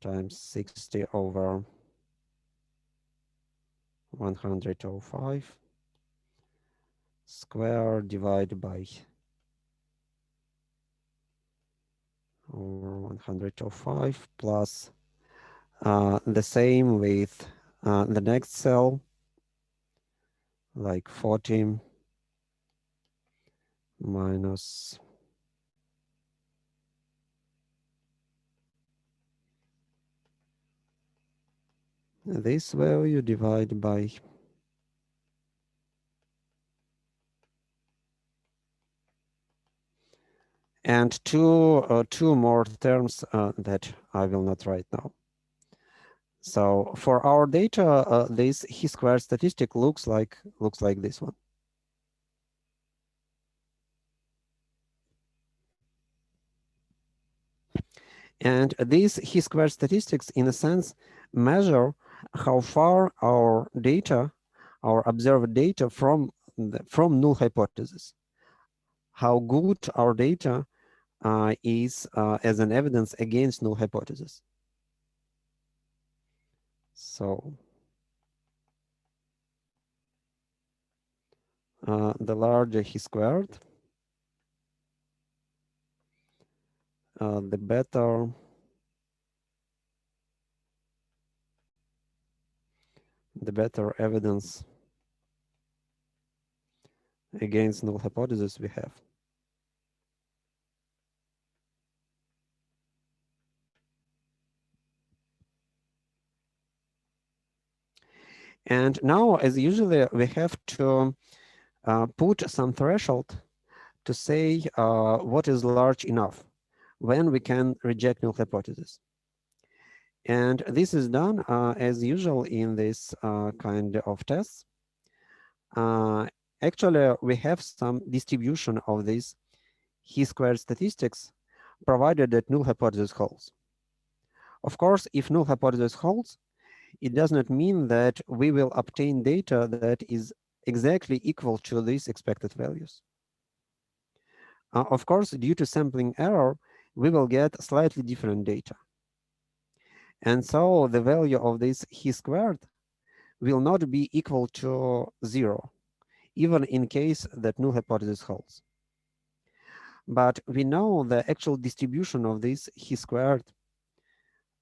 times 60 over 105 square divided by over 105 plus the same with the next cell, like 40 minus this value divided by and two more terms that I will not write now. So for our data, this chi-squared statistic looks like this one. And these chi-squared statistics, in a sense, measure how far our data, our observed data from null hypothesis, how good our data is as an evidence against null hypothesis. So the larger chi-squared, the better evidence against null hypothesis we have. And now, as usually, we have to put some threshold to say what is large enough, when we can reject null hypothesis. And this is done as usual in this kind of tests. Actually, we have some distribution of these chi-squared statistics provided that null hypothesis holds. Of course, if null hypothesis holds, it does not mean that we will obtain data that is exactly equal to these expected values. Of course, due to sampling error, we will get slightly different data. And so the value of this chi-squared will not be equal to 0, even in case that null hypothesis holds. But we know the actual distribution of this chi-squared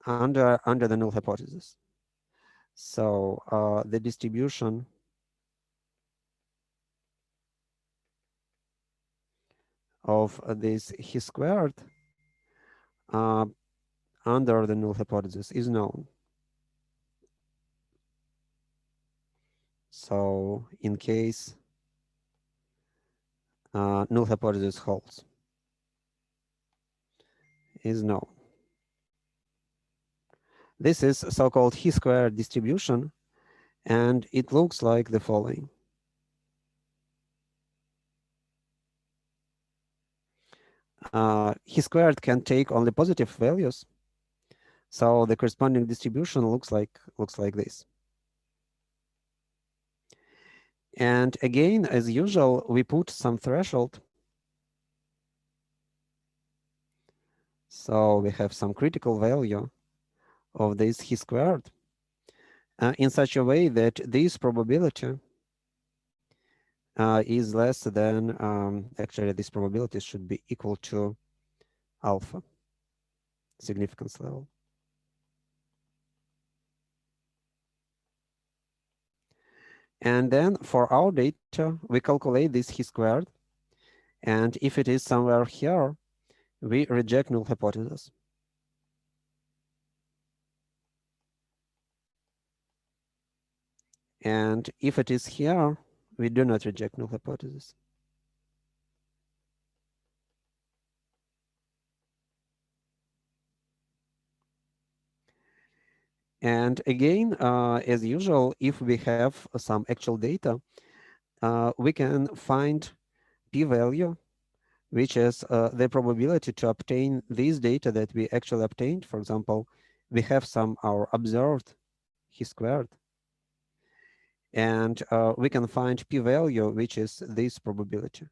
under the null hypothesis. So the distribution of this chi-squared under the null hypothesis is known. So in case null hypothesis holds, is known. This is so-called chi-squared distribution, and it looks like the following. Chi-squared can take only positive values, so the corresponding distribution looks like this. And again, as usual, we put some threshold. So we have some critical value of this chi-squared in such a way that this probability is less than, actually this probability should be equal to alpha, significance level. And then for our data, we calculate this chi-squared. And if it is somewhere here, we reject null hypothesis. And if it is here, we do not reject null hypothesis. And again, as usual, if we have some actual data, we can find p-value, which is the probability to obtain these data that we actually obtained. For example, we have some our observed chi-squared, and we can find p-value, which is this probability.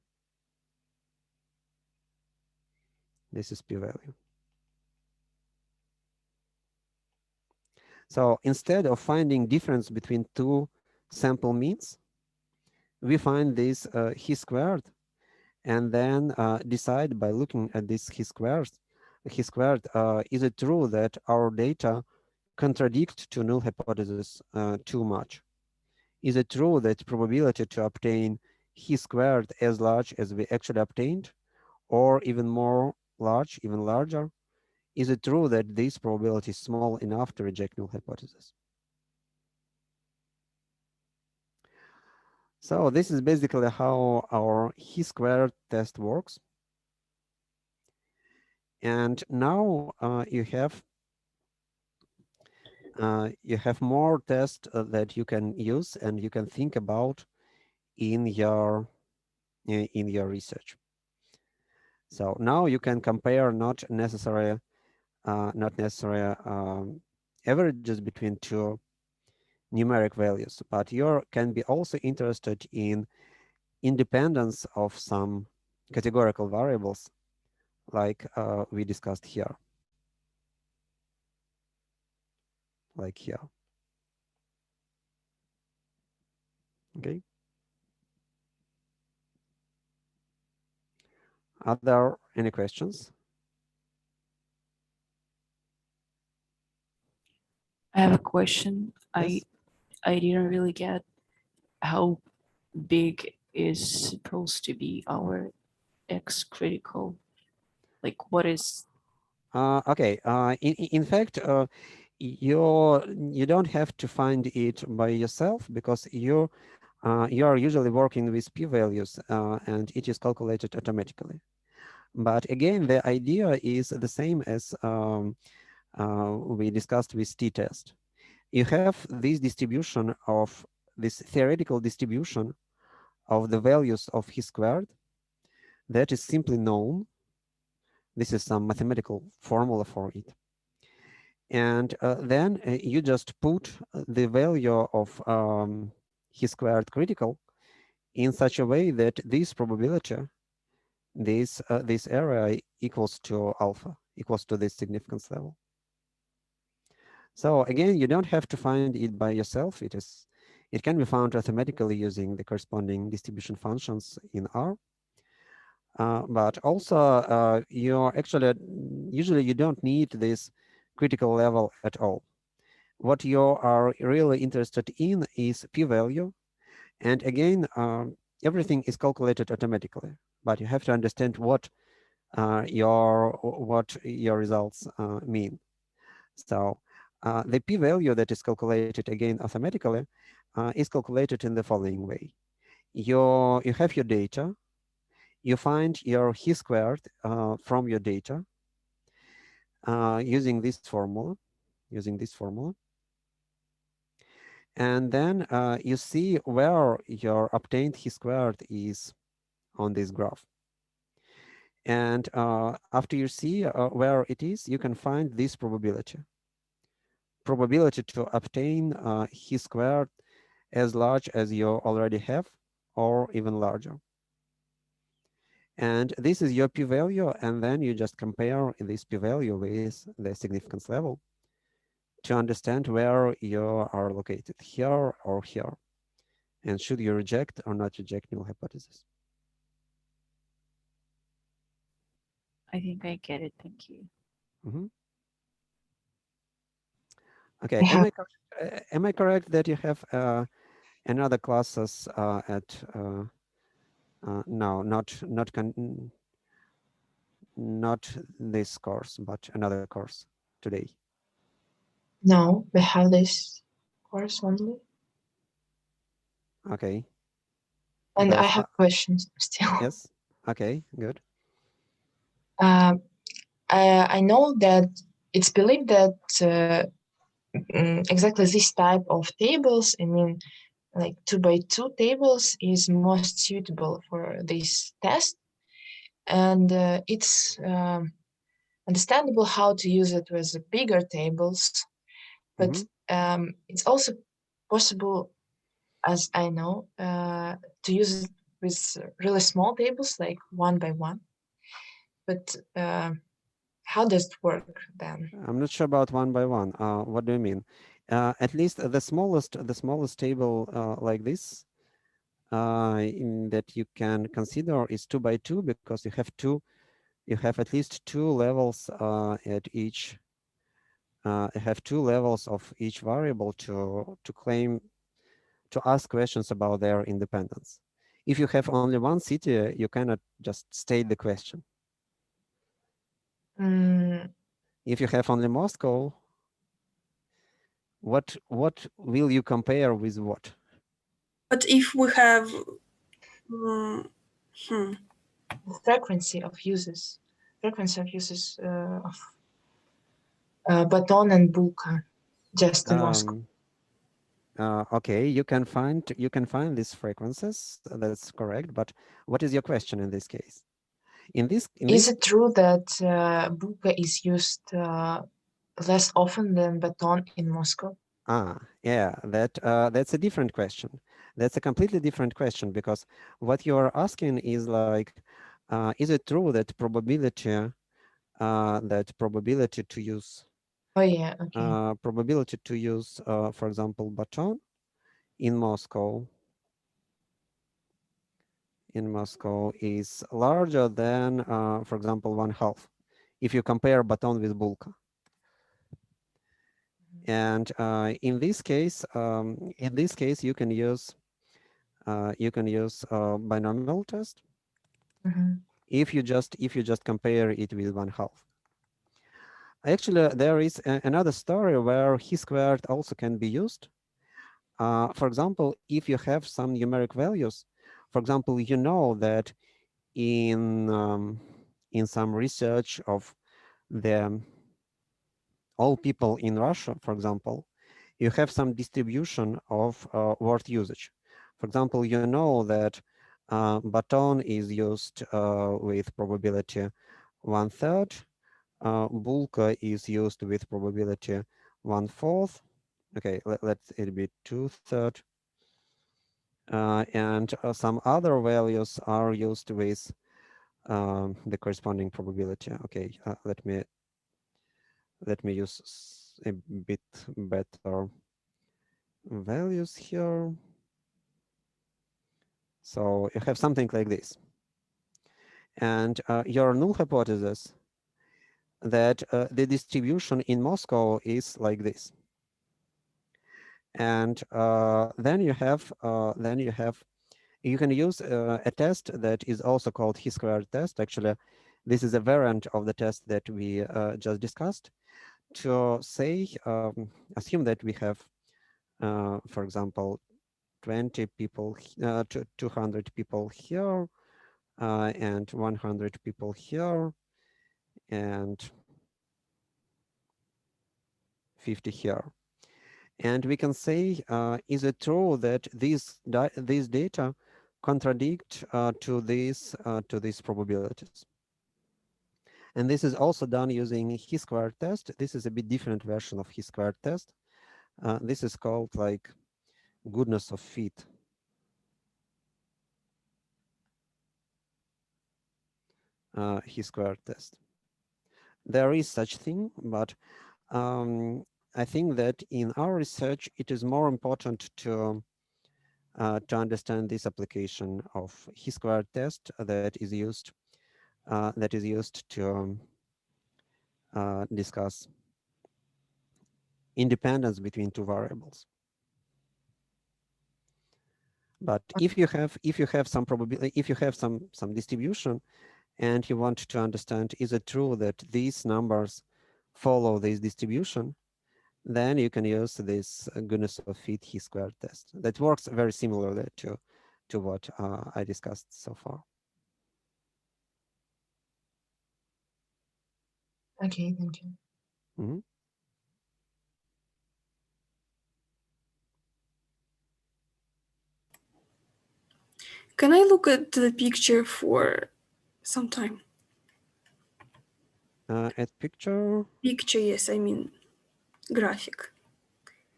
This is p-value. So instead of finding difference between two sample means, we find this chi-squared, and then decide by looking at this chi-squared, is it true that our data contradict to null hypothesis too much? Is it true that probability to obtain chi-squared as large as we actually obtained, or even more large, even larger? Is it true that this probability is small enough to reject null hypothesis? So this is basically how our chi-squared test works. And now you have more tests that you can use and you can think about in your research. So now you can compare not necessary averages between two numeric values, but you can be also interested in independence of some categorical variables like we discussed here, like here. Okay. Are there any questions? I have a question. Yes. I didn't really get how big is supposed to be our X critical. Like what is Okay. In fact, you don't have to find it by yourself because you are usually working with p-values and it is calculated automatically. But again, the idea is the same as we discussed with t-test. You have this distribution of this theoretical distribution of the values of chi-squared that is simply known. This is some mathematical formula for it. And then you just put the value of chi-squared critical in such a way that this probability, this area equals to alpha, equals to this significance level. So again, you don't have to find it by yourself. It can be found mathematically using the corresponding distribution functions in R. But also, you're actually usually you don't need this critical level at all. What you are really interested in is p-value, and again, everything is calculated automatically. But you have to understand what your results mean. So the p-value that is calculated again mathematically is calculated in the following way. You have your data. You find your chi-squared from your data using this formula, and then you see where your obtained chi-squared is on this graph. And after you see where it is, you can find this probability to obtain chi-squared as large as you already have, or even larger. And this is your p-value, and then you just compare this p-value with the significance level to understand where you are located, here or here, and should you reject or not reject null hypothesis. I think I get it. Thank you. Mm-hmm. Okay, am I correct that you have another classes at no, not this course, but another course today? No, we have this course only. Okay. And Because, I have questions still. Yes. Okay. Good. I know that it's believed that exactly this type of tables, I mean, like 2x2 tables, is most suitable for this test, and it's understandable how to use it with bigger tables, but it's also possible, as I know, to use it with really small tables, like 1x1. But how does it work then? I'm not sure about 1x1. What do you mean? At least the smallest table like this that you can consider is 2 by 2 because you have at least two levels at each. Have two levels of each variable to claim, to ask questions about their independence. If you have only one city, you cannot just state the question. Mm, If you have only Moscow, what will you compare with what? But if we have um, hmm, frequency of uses of Baton and Bulka, just in Moscow. Okay, you can find these frequencies. That's correct. But what is your question in this case? Is it true that Bulka is used less often than Baton in Moscow? Yeah, that's a different question. That's a completely different question because what you are asking is like, is it true that probability to use Oh yeah, okay. probability to use, for example, Baton in Moscow is larger than, for example, 1/2 if you compare Baton with Bulka. And in this case, you can use binomial test if you just compare it with 1/2. Actually, there is another story where Chi-squared also can be used. For example, if you have some numeric values, for example, you know that in some research of the all people in Russia, for example, you have some distribution of word usage. For example, you know that Baton is used with probability 1/3, Bulka is used with probability 1/4. Okay, let's it be 2/3. And some other values are used with the corresponding probability. Okay, let me use a bit better values here. So you have something like this. And your null hypothesis that the distribution in Moscow is like this. And then you can use a test that is also called Chi-squared test. Actually, this is a variant of the test that we just discussed to say, assume that we have, for example, 20 people, 200 people here, and 100 people here, and 50 here. And we can say, is it true that these data contradict to these probabilities? And this is also done using Chi-squared test. This is a bit different version of Chi-squared test. This is called like goodness of fit. Chi-squared test. There is such thing, but I think that in our research, it is more important to understand this application of Chi-squared test that is used to discuss independence between two variables. But if you have some probability, if you have some distribution, and you want to understand, is it true that these numbers follow this distribution, then you can use this goodness of fit Chi-squared test. That works very similarly to what I discussed so far. Okay, thank you. Mm-hmm. Can I look at the picture for some time? At picture? Picture, yes, I mean graphic.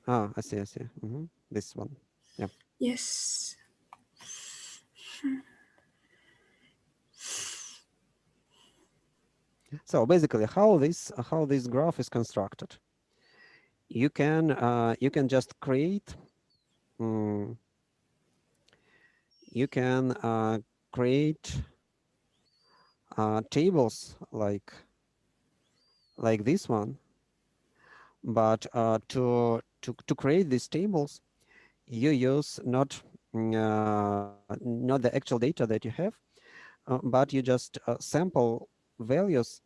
I see. Mm-hmm. This one, yeah. Yes. So basically, how this graph is constructed? You can just create you can create tables like this one, but to create these tables, you use not the actual data that you have, but you just sample values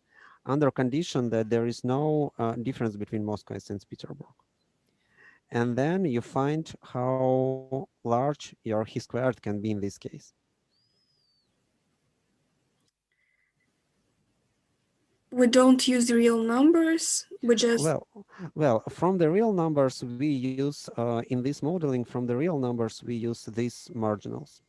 under condition that there is no difference between Moscow and St. Petersburg. And then you find how large your chi-squared can be in this case. We don't use real numbers. We just Well, from the real numbers we use in this modeling, from the real numbers we use these marginals.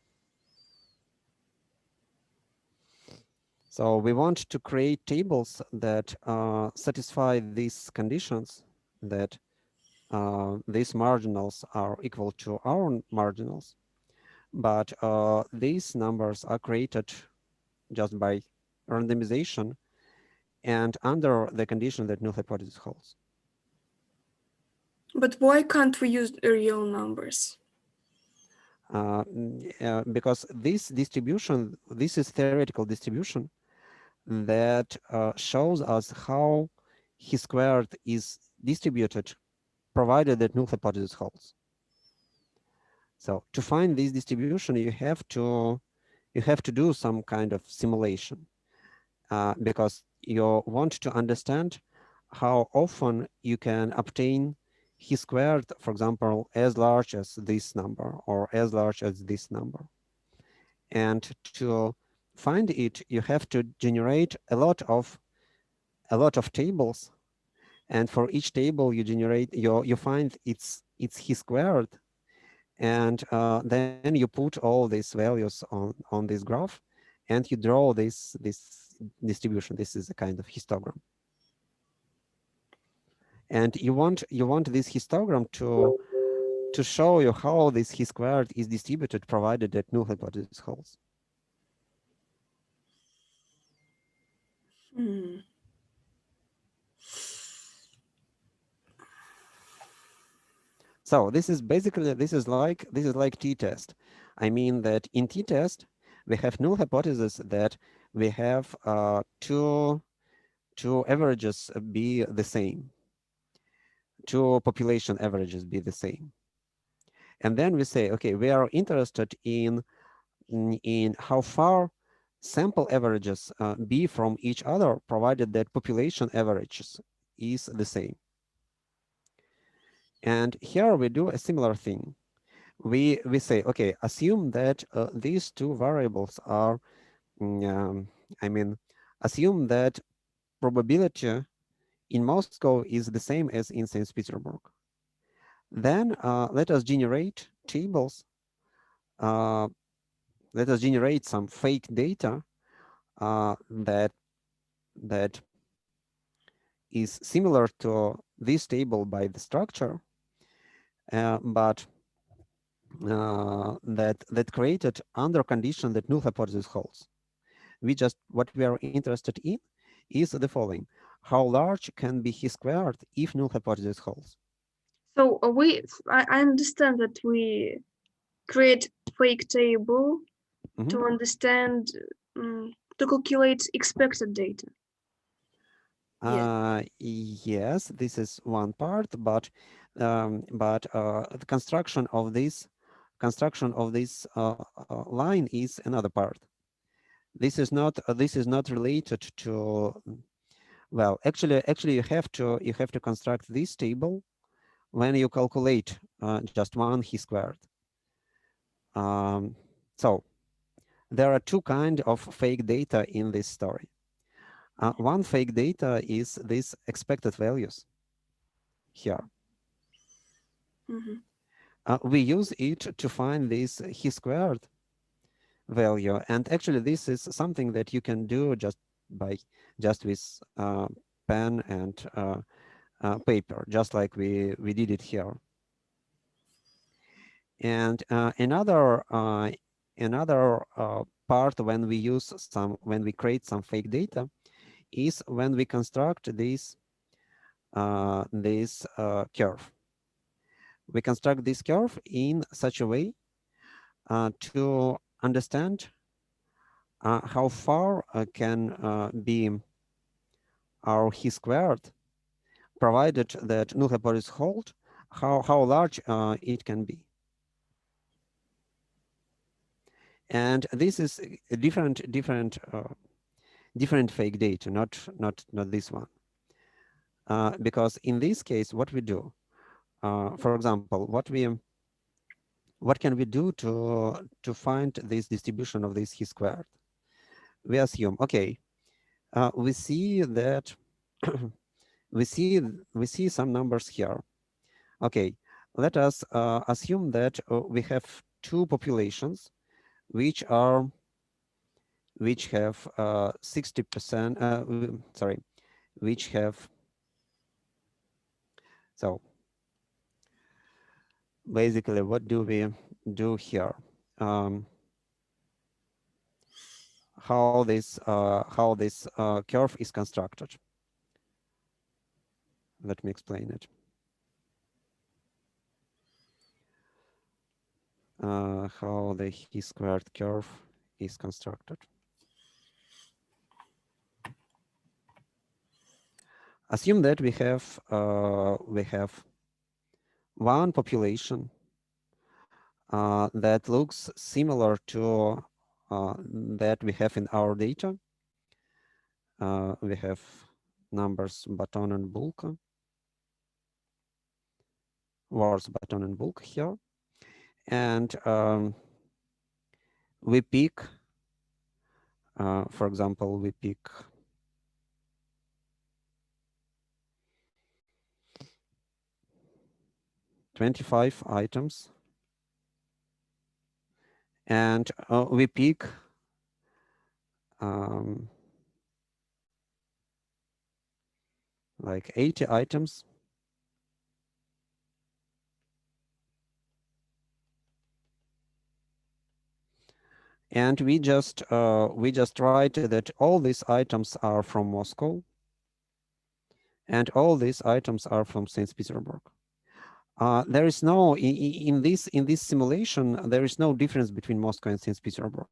So we want to create tables that satisfy these conditions, that these marginals are equal to our marginals, but these numbers are created just by randomization and under the condition that null hypothesis holds. But why can't we use real numbers? Because this distribution, this is theoretical distribution that shows us how chi-squared is distributed provided that null hypothesis holds. So to find this distribution, you have to do some kind of simulation because you want to understand how often you can obtain chi-squared, for example, as large as this number or as large as this number. And to find it, you have to generate a lot of tables, and for each table you generate you find its chi-squared, and then you put all these values on this graph, and you draw this distribution. This is a kind of histogram, and you want this histogram to show you how this chi-squared is distributed provided that null hypothesis holds. Hmm. So this is basically this is like t-test. I mean that in t-test we have null hypothesis that we have two averages be the same, two population averages be the same, and then we say, okay, we are interested in how far sample averages be from each other provided that population averages is the same. And here we do a similar thing. We say, okay, assume that these two variables are, I mean, assume that probability in Moscow is the same as in St. Petersburg. Then let us generate tables. Let us generate some fake data that is similar to this table by the structure, but that created under condition that null hypothesis holds. What we are interested in is the following: how large can be chi-squared if null hypothesis holds? So I understand that we create fake table to understand, to calculate expected data. Yes, this is one part, but the construction of this line is another part. This is not related to, well, actually you have to construct this table when you calculate just one chi-squared. So there are two kinds of fake data in this story. One fake data is these expected values here. We use it to find this chi-squared value, and actually this is something that you can do just with pen and paper, just like we did it here. And another part when we create some fake data is when we construct this curve. We construct this curve in such a way to understand how far can be our Chi-squared, provided that null hypothesis hold, how large it can be. And this is a different fake data, not this one. Because in this case, what we do, for example, what can we do to find this distribution of this Chi-squared? We assume, okay, we see that we see some numbers here. Okay, let us assume that we have two populations which have 60%. Sorry, which have, so basically, what do we do here? How this curve is constructed? Let me explain it. How the Chi-squared curve is constructed. Assume that we have one population that looks similar to that we have in our data. We have numbers Baton and Bulk, words Baton and Bulk here, and we pick, for example, we pick 25 items, and we pick like 80 items, and we just write that all these items are from Moscow, and all these items are from St. Petersburg. There is no in this simulation, there is no difference between Moscow and St. Petersburg.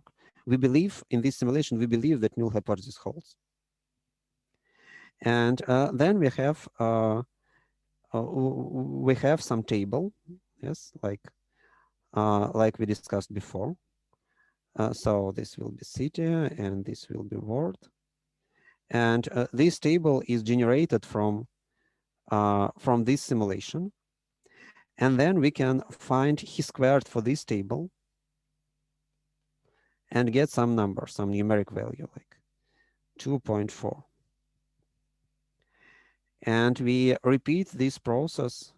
We believe in this simulation, we believe that null hypothesis holds. And then we have some table, yes, like we discussed before. So this will be city and this will be word. And this table is generated from this simulation. And then we can find Chi-squared for this table and get some number, some numeric value like 2.4. And we repeat this process,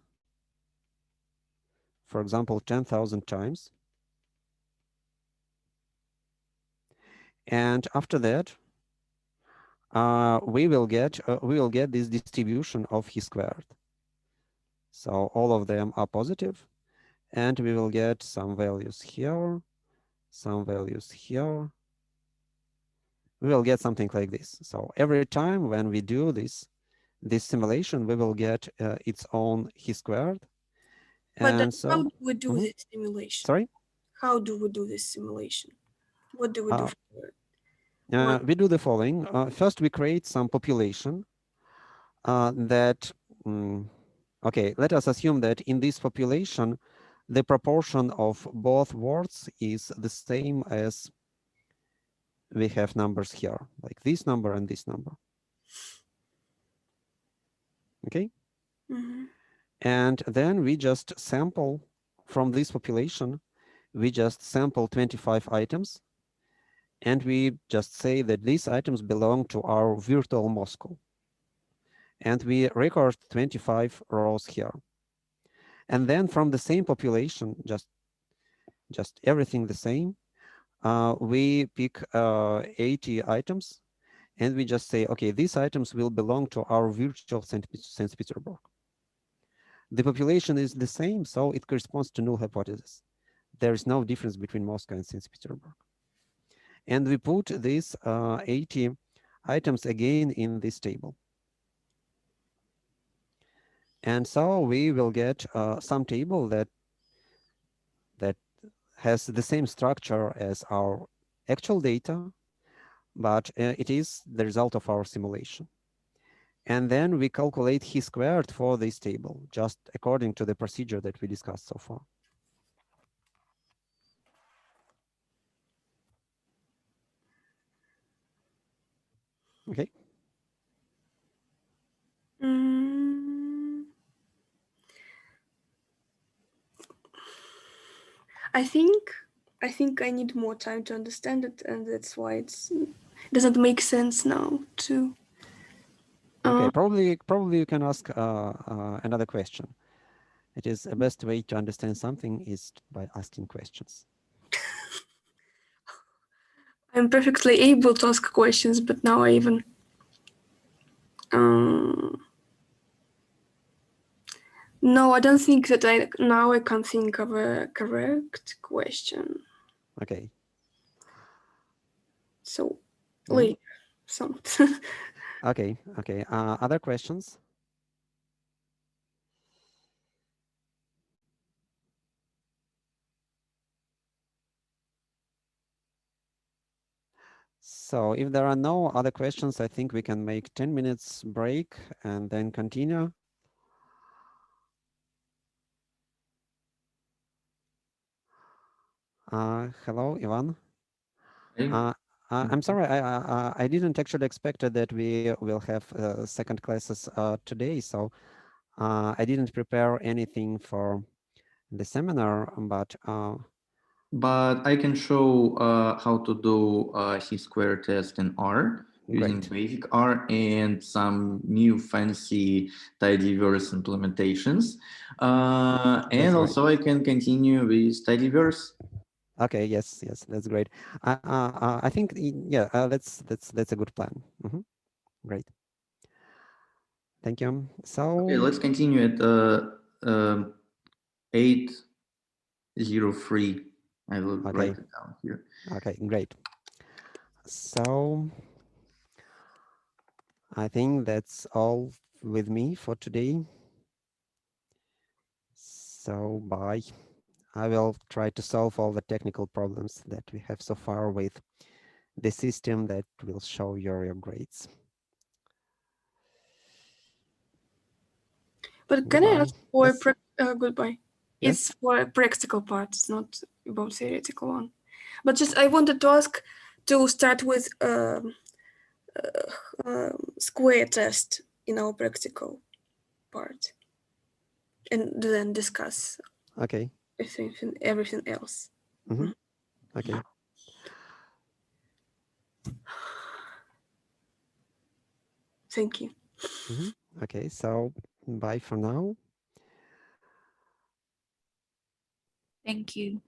for example, 10,000 times. And after that, we will get this distribution of Chi-squared. So all of them are positive, and we will get some values here, some values here. We will get something like this. So every time when we do this simulation, we will get its own Chi-squared. But so, how do we do this simulation? Sorry? How do we do this simulation? What do we do for it? We do the following. First, we create some population that, okay, let us assume that in this population, the proportion of both words is the same as we have numbers here, like this number and this number. Okay? And then we just sample from this population, we just sample 25 items, and we just say that these items belong to our virtual Moscow. And we record 25 rows here. And then from the same population, just everything the same, we pick 80 items, and we just say, okay, these items will belong to our virtual St. Petersburg. The population is the same, so it corresponds to null hypothesis. There is no difference between Moscow and St. Petersburg. And we put these 80 items again in this table. And so we will get some table that has the same structure as our actual data, but it is the result of our simulation. And then we calculate Chi-squared for this table, just according to the procedure that we discussed so far. Okay. I think I need more time to understand it, and that's why it doesn't make sense now to. Okay, probably you can ask another question. It is the best way to understand something is by asking questions. I'm perfectly able to ask questions, but now I even. No, I don't think that I can't think of a correct question. Okay. So, leave some. Okay. Other questions? So if there are no other questions, I think we can make 10 minutes break and then continue. Hello, Ivan. I'm sorry, I didn't actually expect that we will have second classes today, so I didn't prepare anything for the seminar, but I can show how to do Chi-square test in R using basic R and some new fancy tidyverse implementations. And also I can continue with tidyverse. Okay, yes, that's great. I think, yeah, that's a good plan. Great. Thank you. So okay, let's continue at 8:03. I will write it down here. Okay, great. So I think that's all with me for today. So bye. I will try to solve all the technical problems that we have so far with the system that will show your grades. But can I ask for Yes? goodbye? It's for a practical part, it's not about theoretical one. But just I wanted to ask to start with square test in our practical part, and then discuss. Okay. Everything else. Okay. Thank you. Okay, so bye for now. Thank you.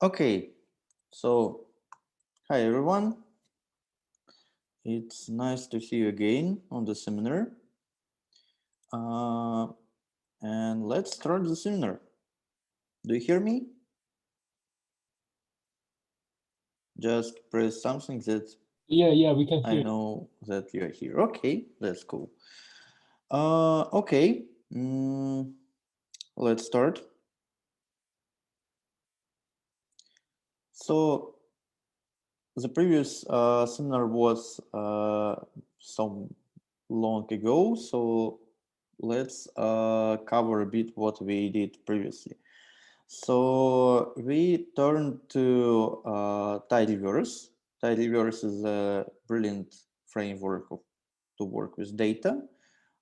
Okay, so hi everyone. It's nice to see you again on the seminar. And let's start the seminar. Do you hear me? Just press something that Yeah, we can hear I you. know that you're here. Okay, that's cool. Okay, let's start. So the previous seminar was some long ago, so let's cover a bit what we did previously. So we turned to Tidyverse. Tidyverse is a brilliant framework to work with data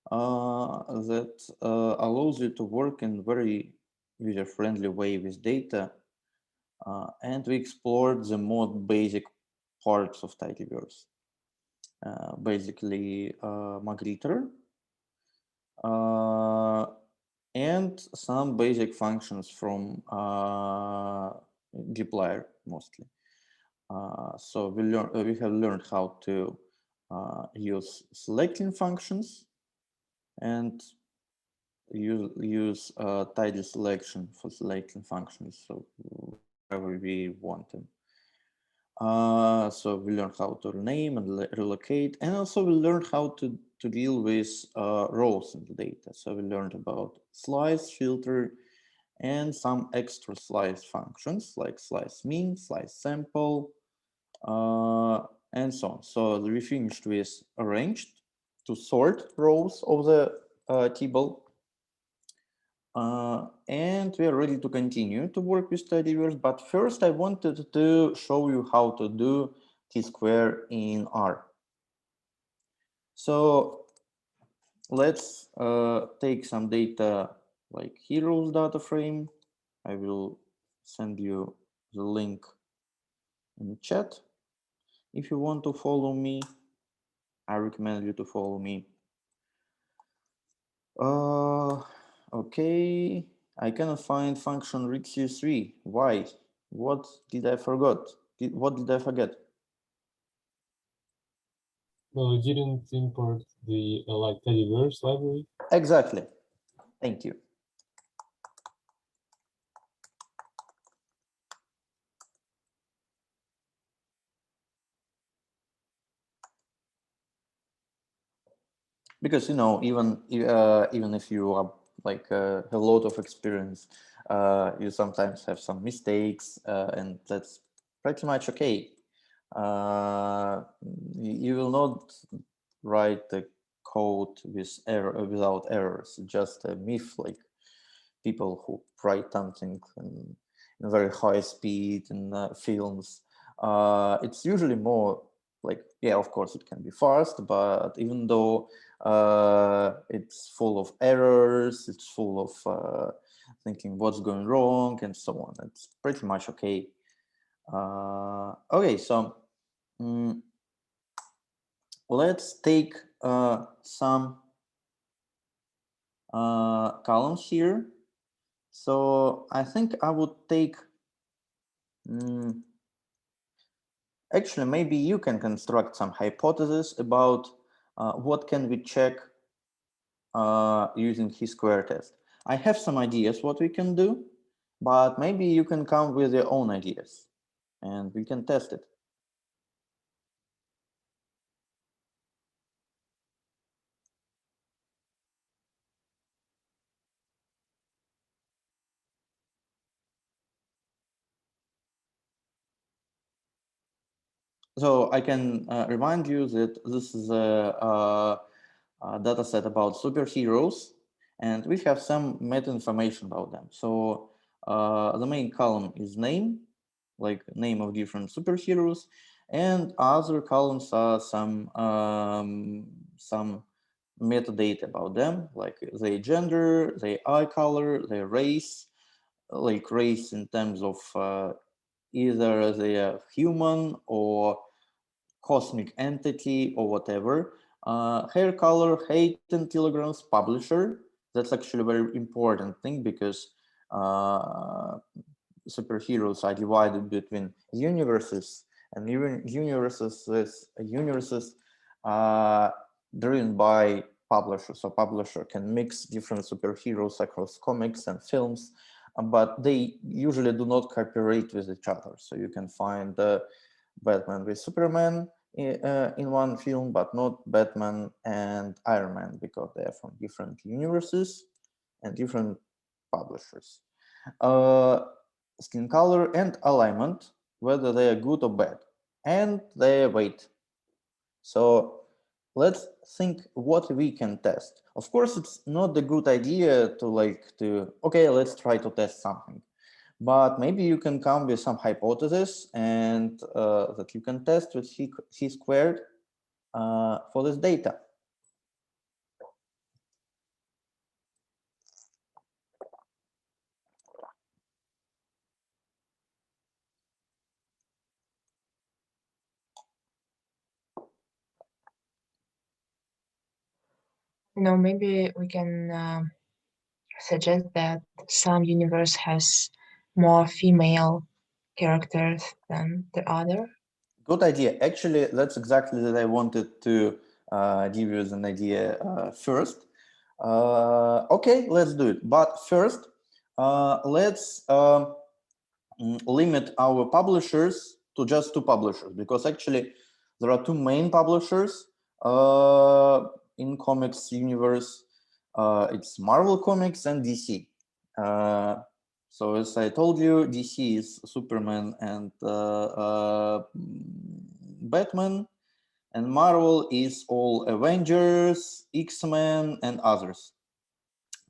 that allows you to work in very user-friendly way with data. And we explored the most basic parts of Tidyverse. Basically, Magritter, and some basic functions from dplyr mostly. So we have learned how to use selecting functions and use tidy selection for selecting functions, so wherever we want them. So we learned how to rename and relocate, and also we learned how to deal with rows in the data. So we learned about slice, filter, and some extra slice functions like slice min, slice sample, and so on. So we finished with arranged to sort rows of the table. And we are ready to continue to work with Tidyverse, but first I wanted to show you how to do Chi-squared in R. So let's take some data like heroes data frame. I will send you the link in the chat. If you want to follow me, I recommend you to follow me. Okay, I cannot find function readc3. Why? What did I forget? What did I forget? Well, you didn't import the like Tidyverse library. Exactly. Thank you. Because even if you are like have a lot of experience, you sometimes have some mistakes, and that's pretty much okay. You will not write the code without errors. It's just a myth, like people who write something in very high speed in films. It's usually more like, yeah, of course it can be fast, but even though it's full of errors, it's full of thinking what's going wrong and so on. It's pretty much okay. Okay, so let's take some columns here. So I think I would take, actually, maybe you can construct some hypothesis about what can we check using Chi-squared test. I have some ideas what we can do, but maybe you can come with your own ideas and we can test it. So I can remind you that this is a data set about superheroes, and we have some meta information about them. So the main column is name, like name of different superheroes, and other columns are some metadata about them, like their gender, their eye color, their race, like race in terms of either they are human or cosmic entity or whatever. Hair color, height in kilograms, publisher. That's actually a very important thing because superheroes are divided between universes, and even universes driven by publishers. So publisher can mix different superheroes across comics and films, but they usually do not cooperate with each other. So you can find Batman with Superman in one film, but not Batman and Iron Man, because they are from different universes and different publishers. Skin color and alignment, whether they are good or bad, and their weight. So let's think what we can test. Of course, it's not a good idea to okay, let's try to test something. But maybe you can come with some hypothesis and that you can test with Chi-squared for this data. Maybe we can suggest that some universe has more female characters than the other. Good idea. Actually, that's exactly that I wanted to give you as an idea first. Okay, let's do it. But first, let's limit our publishers to just 2 publishers, because actually there are 2 main publishers in comics universe. It's Marvel Comics and DC. So as I told you, DC is Superman and Batman, and Marvel is all Avengers, X-Men, and others.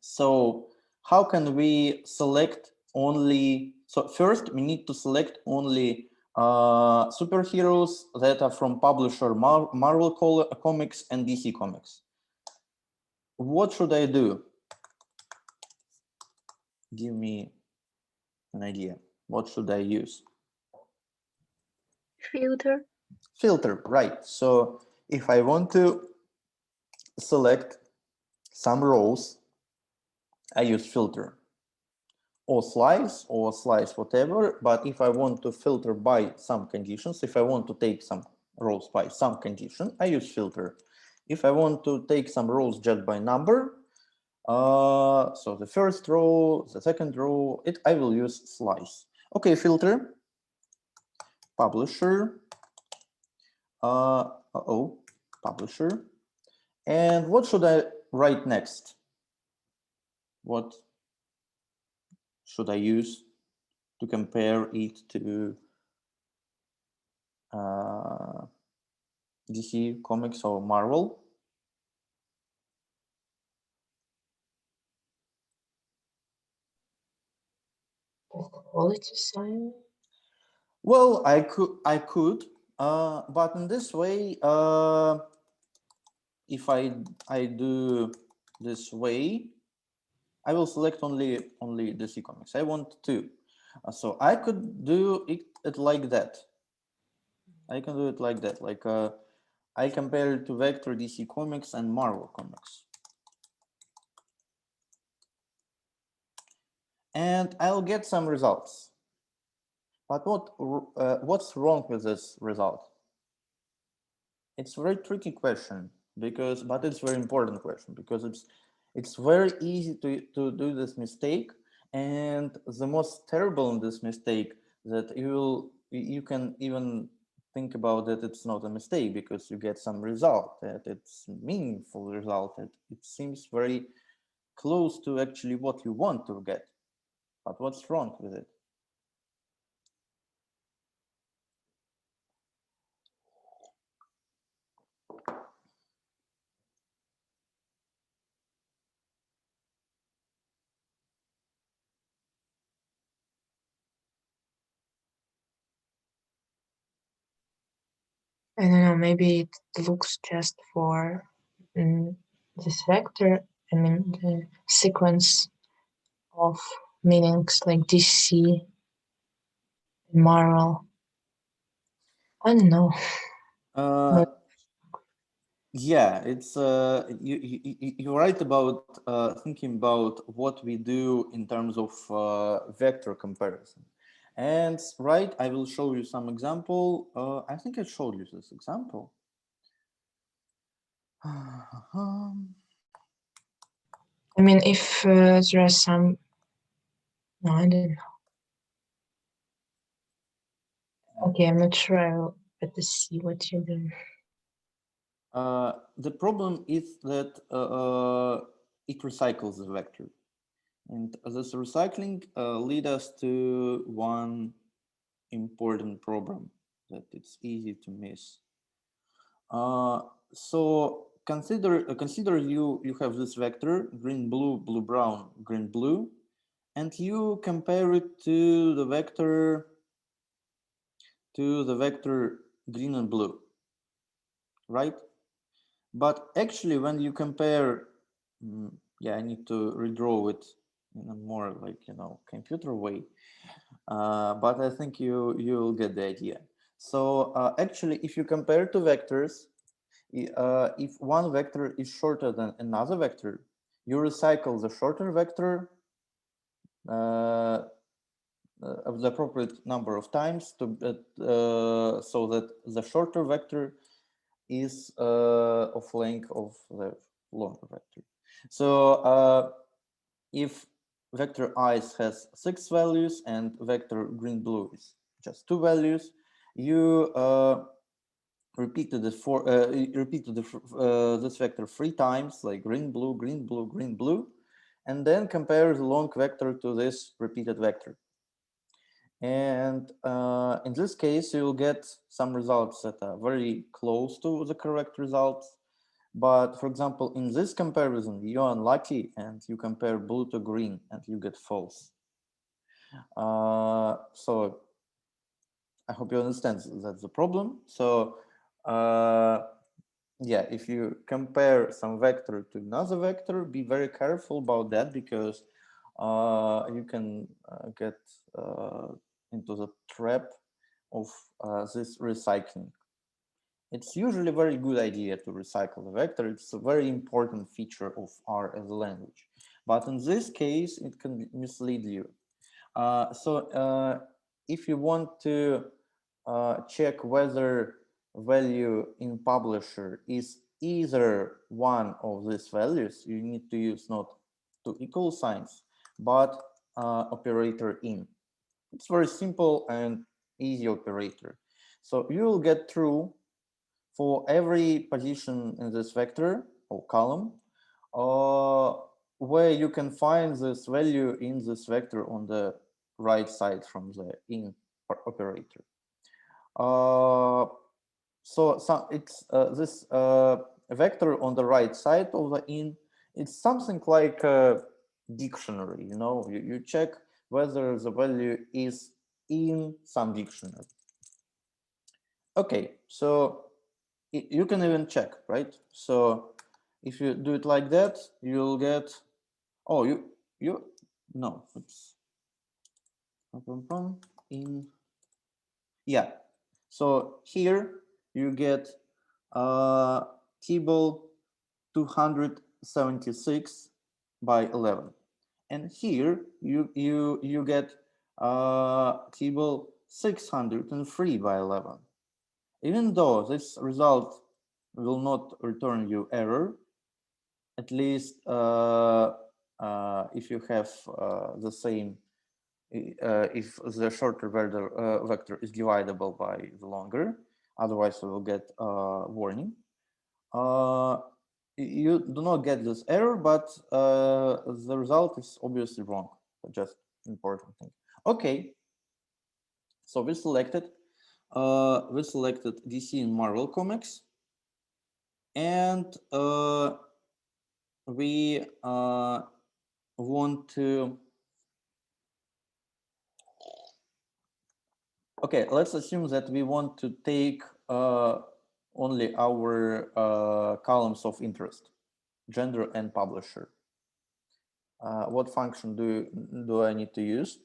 So how can we select only? So first, we need to select only superheroes that are from publisher Marvel Comics and DC Comics. What should I do? Give me an idea. What should I use? Filter. Filter, right. So if I want to select some rows, I use filter. Or slice whatever, but if I want to filter by some conditions, if I want to take some rows by some condition, I use filter. If I want to take some rows just by number, so the first row, the second row, I will use slice. Okay, filter, publisher, publisher, And what should I write next? What should I use to compare it to DC Comics or Marvel? Quality sign. Well, I could, but in this way, if I do this way, I will select only DC Comics. I want two, so I could do it like that. I can do it like that, like I compare it to Vector, DC Comics, and Marvel Comics, and I'll get some results. But what's wrong with this result? It's a very tricky question but it's a very important question because it's very easy to do this mistake, and the most terrible in this mistake that you can even think about that it's not a mistake because you get some result, that it's meaningful result, that it seems very close to actually what you want to get. But what's wrong with it? I don't know, maybe it looks just for this vector, I mean the sequence of meanings like DC, Marvel. I don't know. Yeah, it's you're right about thinking about what we do in terms of vector comparison. And right, I will show you some example. I think I showed you this example. I mean, if there are some, no, I don't know. Okay, I'm not sure. I'll better see what you're doing. The problem is that it recycles the vector, and this recycling leads us to one important problem that it's easy to miss. So consider you have this vector green blue blue brown green blue, and you compare it to the vector green and blue, right? But actually, when you compare, yeah, I need to redraw it in a more like computer way, but I think you'll get the idea. So actually, if you compare two vectors, if one vector is shorter than another vector, you recycle the shorter vector of the appropriate number of times so that the shorter vector is of length of the longer vector. So if vector ice has 6 values and vector green blue is just 2 values, you repeated this vector 3 times, like green blue green blue green blue, and then compare the long vector to this repeated vector. And in this case, you will get some results that are very close to the correct results. But for example, in this comparison, you're unlucky and you compare blue to green and you get false. So I hope you understand that's the problem. So yeah, if you compare some vector to another vector, be very careful about that, because you can get into the trap of this recycling. It's usually a very good idea to recycle the vector. It's a very important feature of R as a language. But in this case, it can mislead you. So if you want to check whether value in publisher is either one of these values, you need to use not two equal signs, but operator in. It's very simple and easy operator. So you will get true for every position in this vector or column, where you can find this value in this vector on the right side from the in operator. So it's this vector on the right side of the in. It's something like a dictionary. You know, you check whether the value is in some dictionary. Okay, so you can even check, right? So if you do it like that, you'll get, oh, no, it's in, yeah. So here you get table 276 by 11, and here you get table 603 by 11. Even though this result will not return you error, at least if you have the same, if the shorter vector is divisible by the longer, otherwise you will get a warning. You do not get this error, but the result is obviously wrong. Just important thing. Okay, so we selected DC in Marvel Comics, and we want to. Okay, let's assume that we want to take only our columns of interest, gender and publisher. What function do I need to use?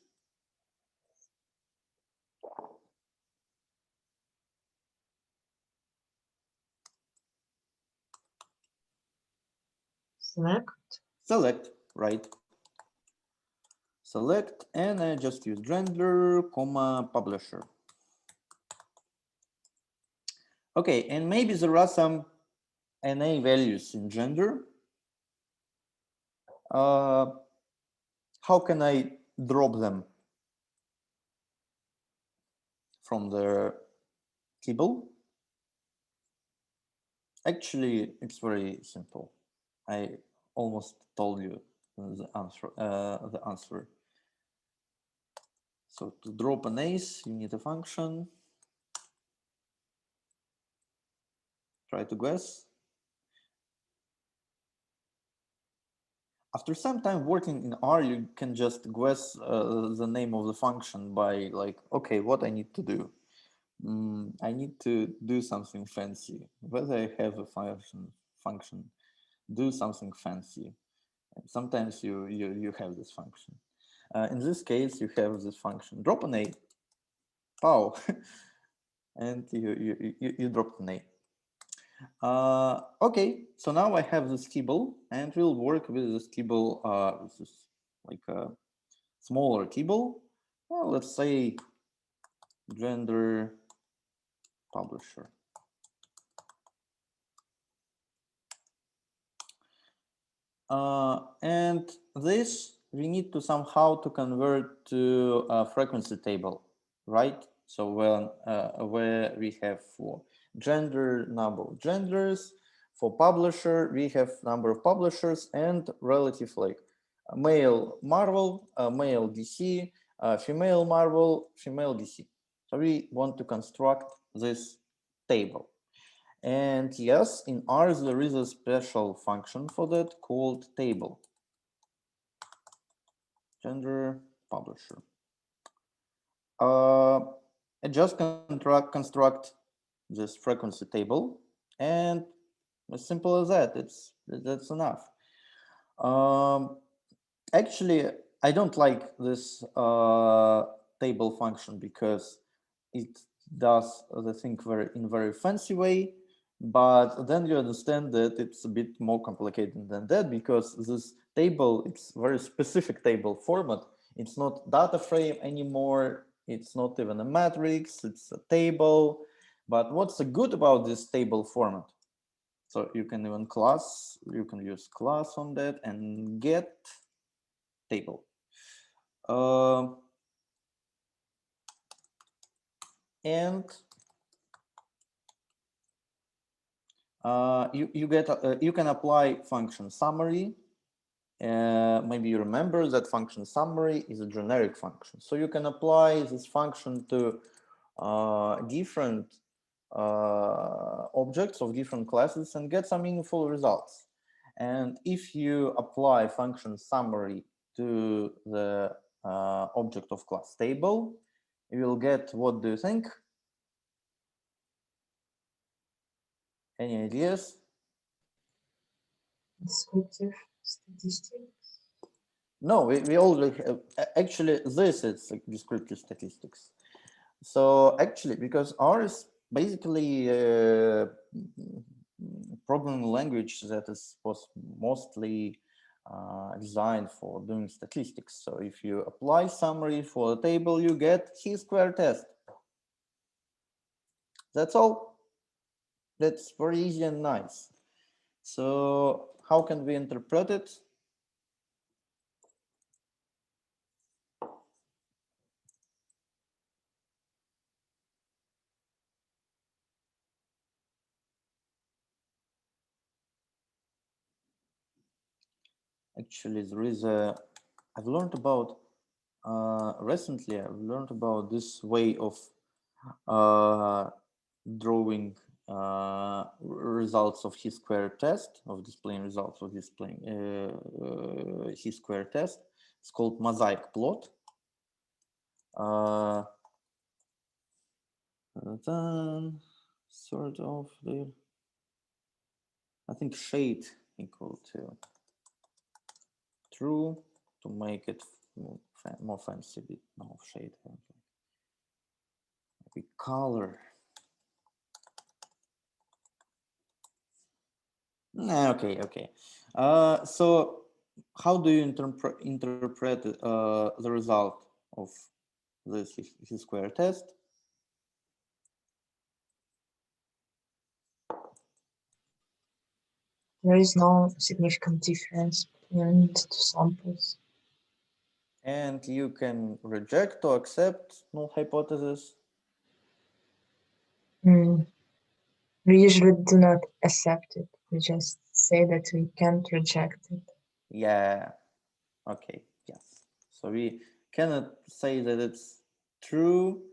Select, right. Select, and I just use gender, comma, publisher. Okay, and maybe there are some NA values in gender. How can I drop them from the table? Actually, it's very simple. I almost told you the answer. So to drop an ace, you need a function. Try to guess. After some time working in R, you can just guess the name of the function by like, okay, what I need to do. I need to do something fancy. Whether I have a function, do something fancy. And sometimes you have this function. In this case, you have this function. Drop an A. Pow. And you dropped an A. Okay, so now I have this table, and we'll work with this table, this is like a smaller table. Well, let's say gender publisher. And this we need to somehow to convert to a frequency table, right? So when where we have for gender, number of genders, for publisher we have number of publishers and relative, like male Marvel, male DC, female Marvel, female DC. So we want to construct this table. And yes, in R there is a special function for that called table. Gender publisher. I just construct this frequency table, and as simple as that, that's enough. Actually, I don't like this table function because it does the thing in very fancy way, but then you understand that it's a bit more complicated than that, because this table, it's very specific table format. It's not data frame anymore. It's not even a matrix, it's a table. But what's good about this table format? So you can even you can use class on that and get table. And you can apply function summary. Maybe you remember that function summary is a generic function. So you can apply this function to different objects of different classes and get some meaningful results. And if you apply function summary to the object of class table, you will get, what do you think? Any ideas? Descriptive statistics. No, we already have, actually this is like descriptive statistics. So actually, because R is basically a programming language that was mostly designed for doing statistics. So if you apply summary for a table, you get Chi-squared test. That's all. That's very easy and nice. So how can we interpret it? Actually, there is I've learned about, recently I've learned about this way of drawing results of Chi-squared test, of displaying results of displaying Chi-squared test. It's called mosaic plot. Then sort of there, I think shade equal to true to make it more fancy bit. No shade, maybe color. Okay. So how do you interpret the result of this Chi-squared test? There is no significant difference between the two samples. And you can reject or accept null hypothesis. We usually do not accept it. We just say that we can't reject it. Yeah. Okay. Yes. So we cannot say that it's true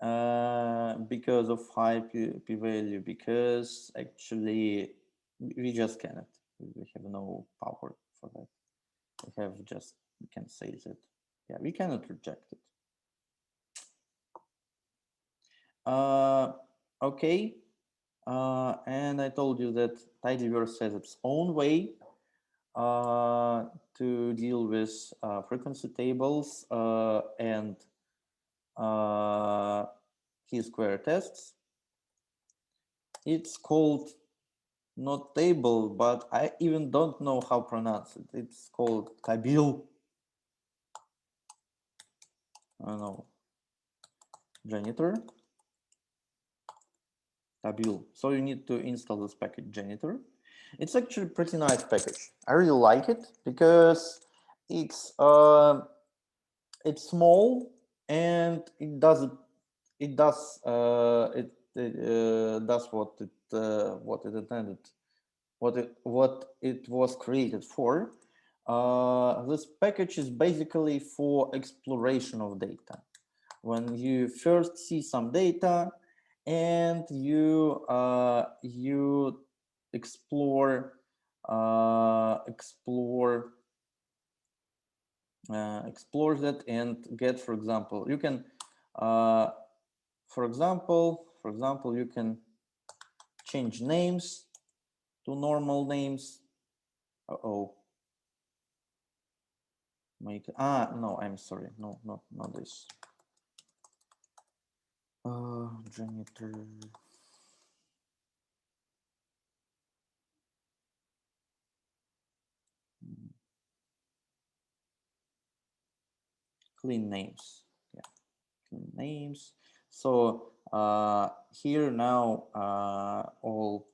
because of high p-value, because actually we just cannot. We have no power for that. We can say that, yeah, we cannot reject it. Okay. And I told you that tidyverse has its own way to deal with frequency tables and Chi-squared tests. It's called not table, but I even don't know how to pronounce it. It's called Kabil. I don't know. Janitor. Kabil. So you need to install this package Janitor. It's actually a pretty nice package. I really like it because it's small and it does what it intended, what it was created for. This package is basically for exploration of data. When you first see some data and you explore that and get, for example, you can for example you can change names to normal names. No, I'm sorry, no, not this. Janitor. Clean names. Yeah, clean names. So here now all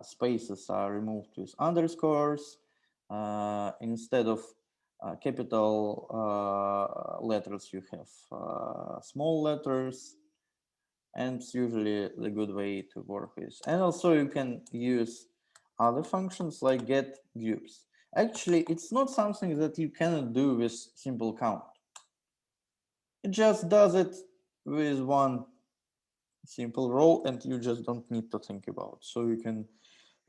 spaces are removed with underscores. Instead of capital letters, you have small letters. and it's usually the good way to work with. And also you can use other functions like get groups. Actually, it's not something that you cannot do with simple count. It just does it with one simple row, and you just don't need to think about. So you can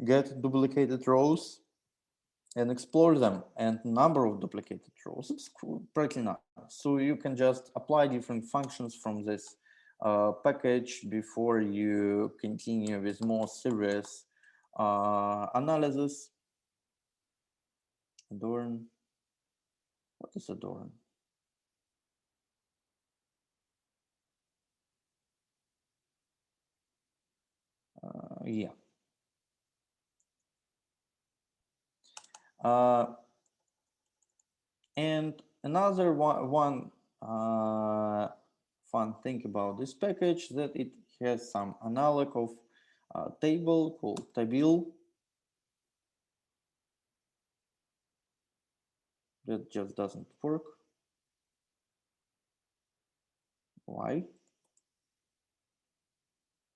get duplicated rows and explore them, and number of duplicated rows. It's pretty nice. So you can just apply different functions from this package before you continue with more serious analysis. Adorn. What is adorn? Yeah. And another one fun thing about this package that it has some analog of table called tabil that just doesn't work. Why?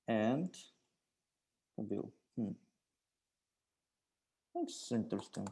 And tabil. That's interesting.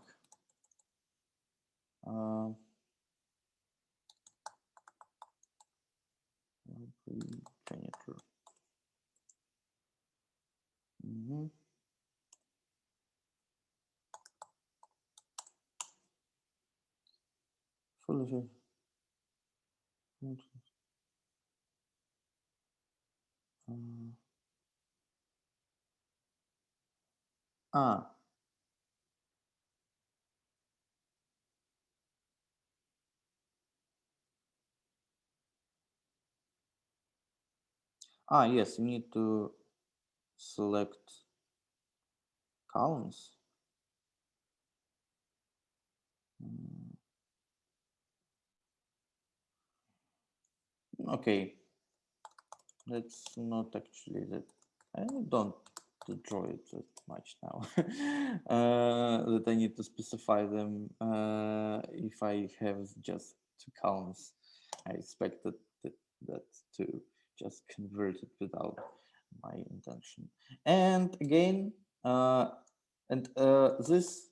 Yes, you need to select columns. Okay, that's not actually that. I don't draw it that much now. That I need to specify them. If I have just two columns, I expected that to just convert it without my intention. And again, this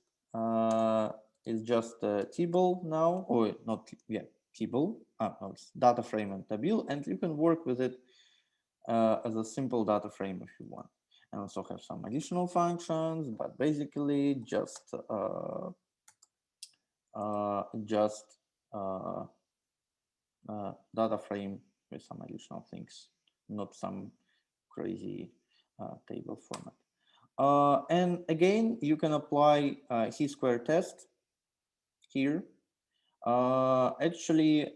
is just a table now, or not? Yeah, table. No, it's data frame and tabil, and you can work with it as a simple data frame if you want. And also have some additional functions, but basically just data frame with some additional things, not some crazy table format. And again, you can apply Chi-squared test here. Actually,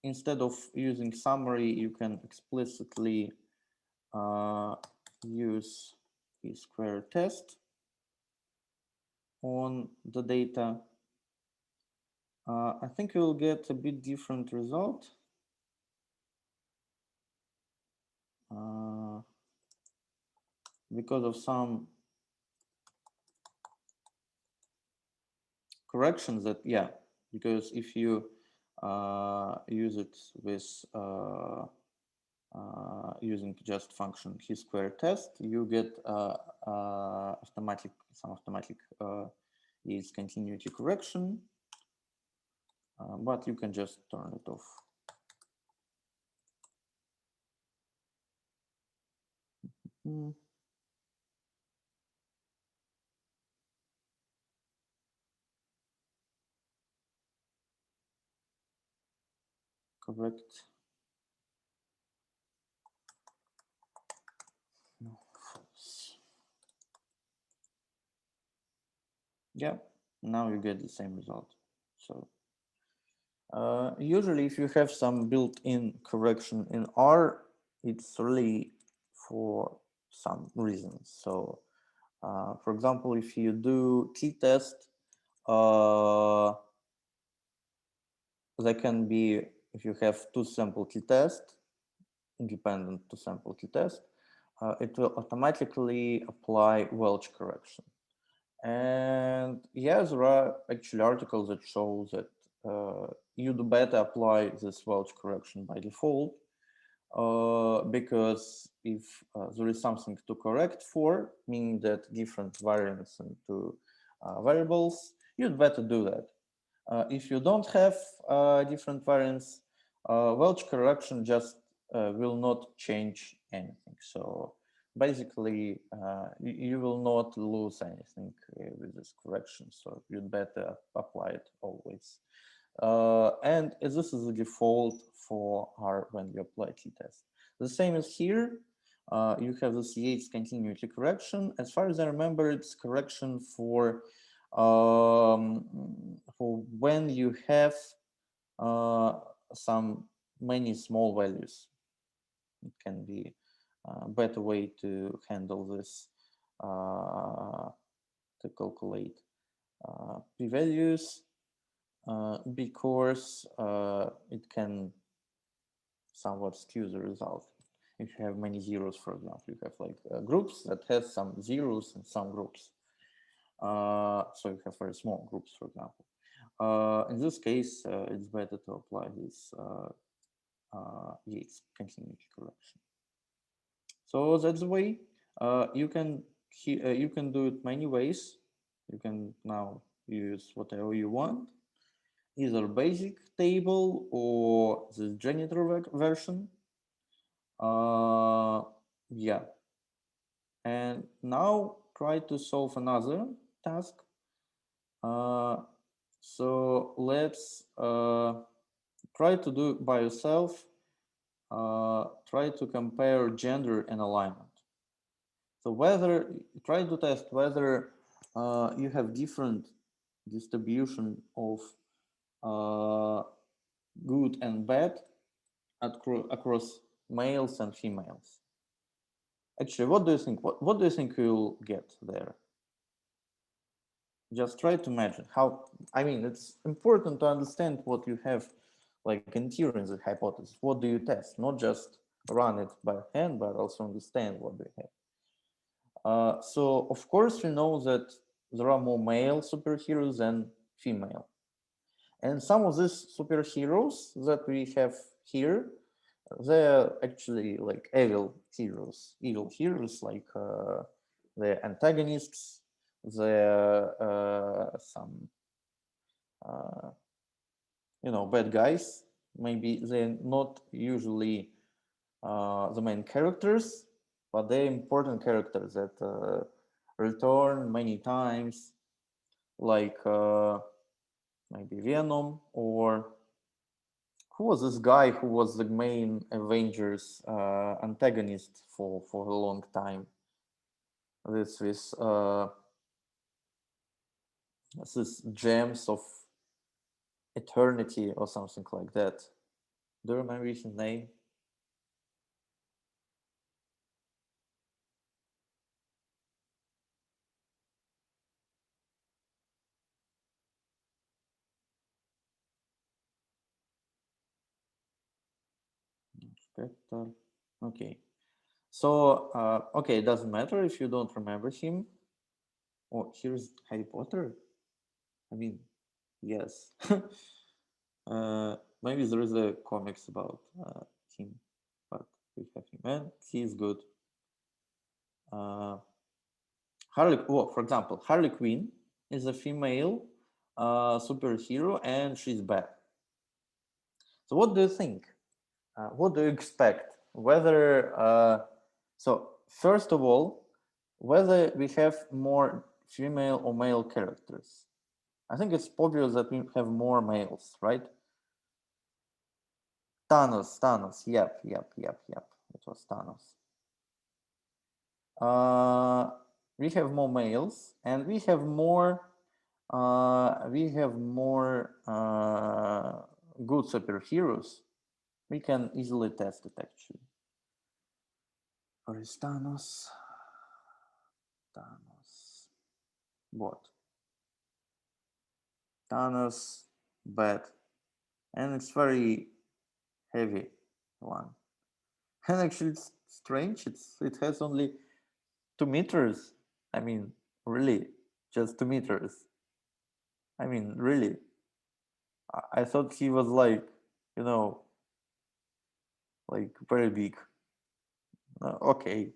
instead of using summary, you can explicitly use Chi-squared test on the data. I think you will get a bit different result. Because of some corrections that, yeah, because if you use it with using just function Chi-squared test, you get some automatic is continuity correction, but you can just turn it off. Correct. No, false. Yeah, now you get the same result. So usually if you have some built-in correction in R, it's really for some reasons. So for example, if you do t-test, there can be, if you have two sample t-test, independent two sample t-test, it will automatically apply Welch correction. And yes, there are actually articles that show that you do better apply this Welch correction by default. because if there is something to correct for, meaning that different variance into variables, you'd better do that. If you don't have different variance, Welch correction just will not change anything. So basically, you will not lose anything with this correction. So you'd better apply it always. And this is the default for R when you apply t-test. The same as here. You have this Yates continuity correction. As far as I remember, it's correction for when you have many small values. It can be a better way to handle this, to calculate p-values, because it can somewhat skew the result. If you have many zeros, for example, you have like groups that has some zeros and some groups. So you have very small groups, for example. In this case, it's better to apply this Yates continuity correction. So that's the way. You can do it many ways. You can now use whatever you want, either basic table or the janitor version. Yeah. And now try to solve another task. So let's try to do it by yourself. Try to compare gender and alignment. So try to test whether you have different distribution of good and bad across males and females. Actually, what do you think? What do you think you'll get there? Just try to imagine how. I mean, it's important to understand what you have, like interior in the hypothesis. What do you test? Not just run it by hand, but also understand what they have. So, of course, we know that there are more male superheroes than female. And some of these superheroes that we have here, they're actually like evil heroes like the antagonists, they're some bad guys. Maybe they're not usually the main characters, but they're important characters that return many times, like maybe Venom, or who was this guy who was the main Avengers antagonist for a long time? This gems of eternity or something like that. Do you remember his name? Okay. So, okay, it doesn't matter if you don't remember him. Oh, here's Harry Potter. I mean, yes. Maybe there is a comics about him, but we have him, and he's good. For example, Harley Quinn is a female superhero, and she's bad. So, what do you think? What do you expect? Whether so, first of all, whether we have more female or male characters. I think it's obvious that we have more males, right? Thanos. Yep. It was Thanos. We have more males, and we have more good superheroes. We can easily test it actually. Where is Thanos? What? Thanos, bad, and it's very heavy one. And actually, it's strange. It has only 2 meters. I mean, really, just 2 meters. I mean, really. I thought he was like, like very big. Okay,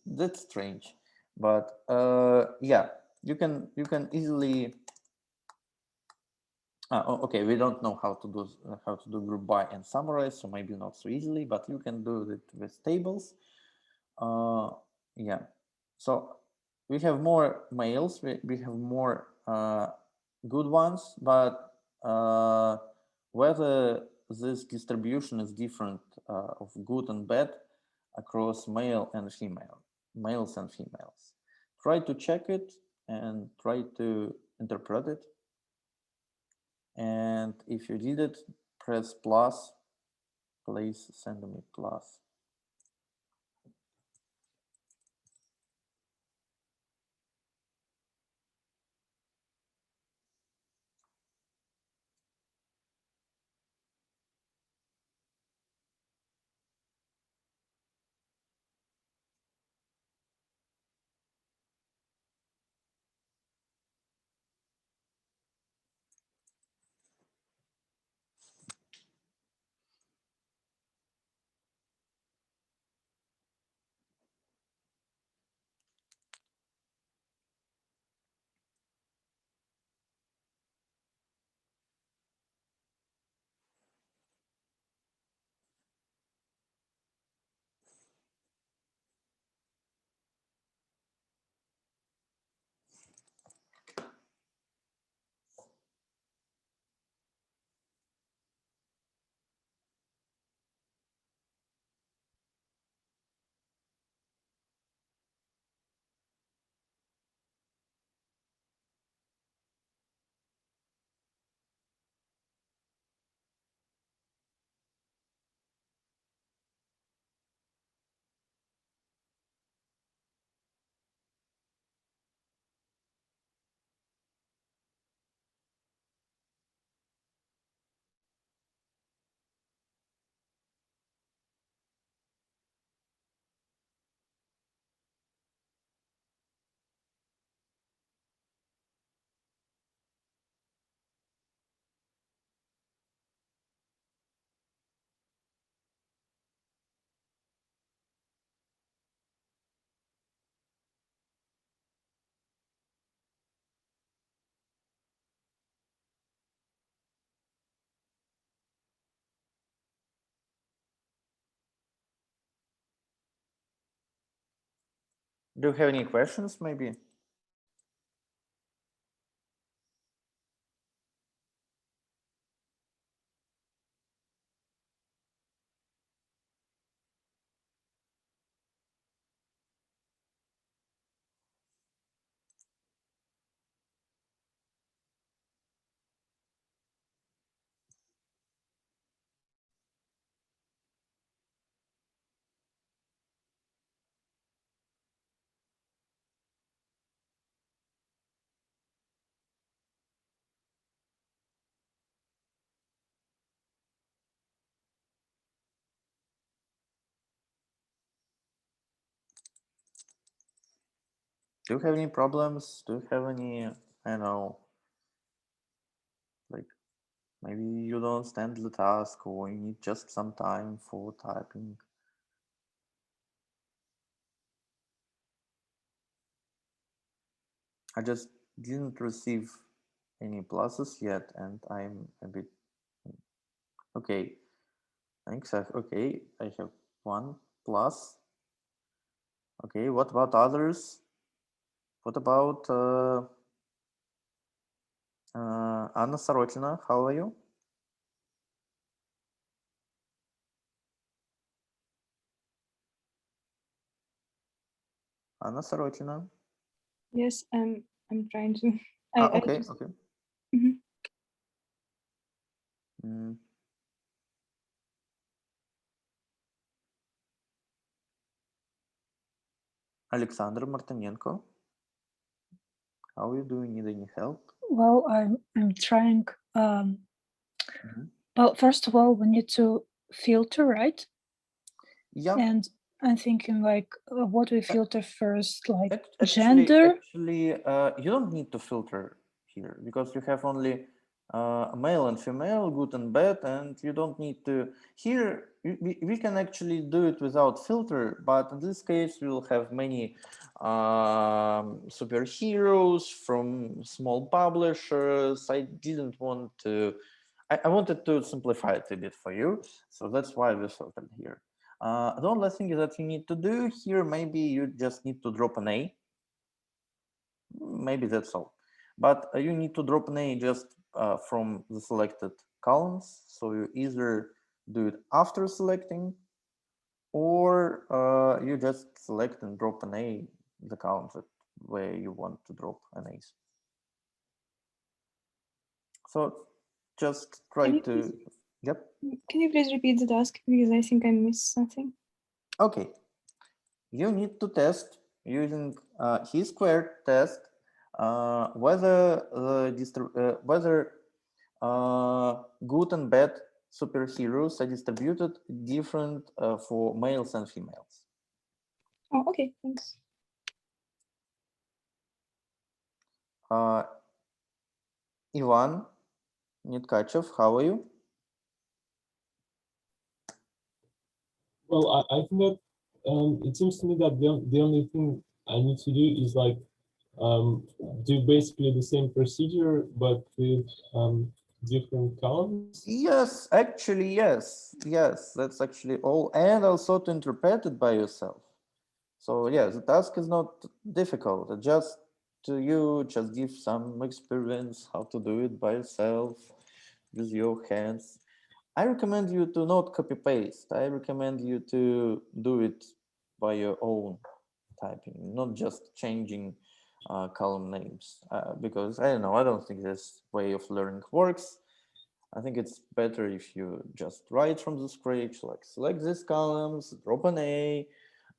that's strange, but yeah, you can easily. Okay, we don't know how to do group by and summarize, so maybe not so easily, but you can do it with tables. Yeah, so we have more males, we have more good ones, but whether this distribution is different of good and bad across males and females. Try to check it and try to interpret it. And if you did it, press plus, please send me plus. Do you have any questions, maybe? Do you have any problems? Do you have any, I don't know, like maybe you don't understand the task or you need just some time for typing? I just didn't receive any pluses yet and I'm a bit, okay, thanks. Okay, I have 1 plus. Okay, what about others? What about Anna Sorotina? How are you? Anna Sorotina? Yes, I'm trying to. Okay, okay. Mhm. Alexander Martinenko, how are you doing? Need any help? Well, I'm trying. Well, first of all, we need to filter, right? Yeah. And I'm thinking like, what we filter first, like Actually, gender. you don't need to filter here because you have only male and female, good and bad, and you don't need to. Here, we can actually do it without filter, but in this case, we'll have many superheroes from small publishers. I didn't want to, I wanted to simplify it a bit for you, so that's why we filtered here. The only thing that you need to do here, maybe you just need to drop an A. Maybe that's all. But you need to drop an A just from the selected columns. So you either do it after selecting, or you just select and drop an A, the columns where you want to drop an A's. So just try to, yep. Can you please repeat the task, because I think I missed something? Okay. You need to test using Chi-squared test whether good and bad superheroes are distributed different for males and females. Oh, okay, thanks. Ivan Nitkachev, how are you? Well, I think that it seems to me that the only thing I need to do is like do basically the same procedure, but with different columns. Yes, actually, yes. Yes, that's actually all. And also to interpret it by yourself. So yeah, the task is not difficult. Just to just give some experience how to do it by yourself with your hands. I recommend you to not copy paste. I recommend you to do it by your own typing, not just changing column names, because I don't know, I don't think this way of learning works. I think it's better if you just write from the scratch, like select these columns, drop an A,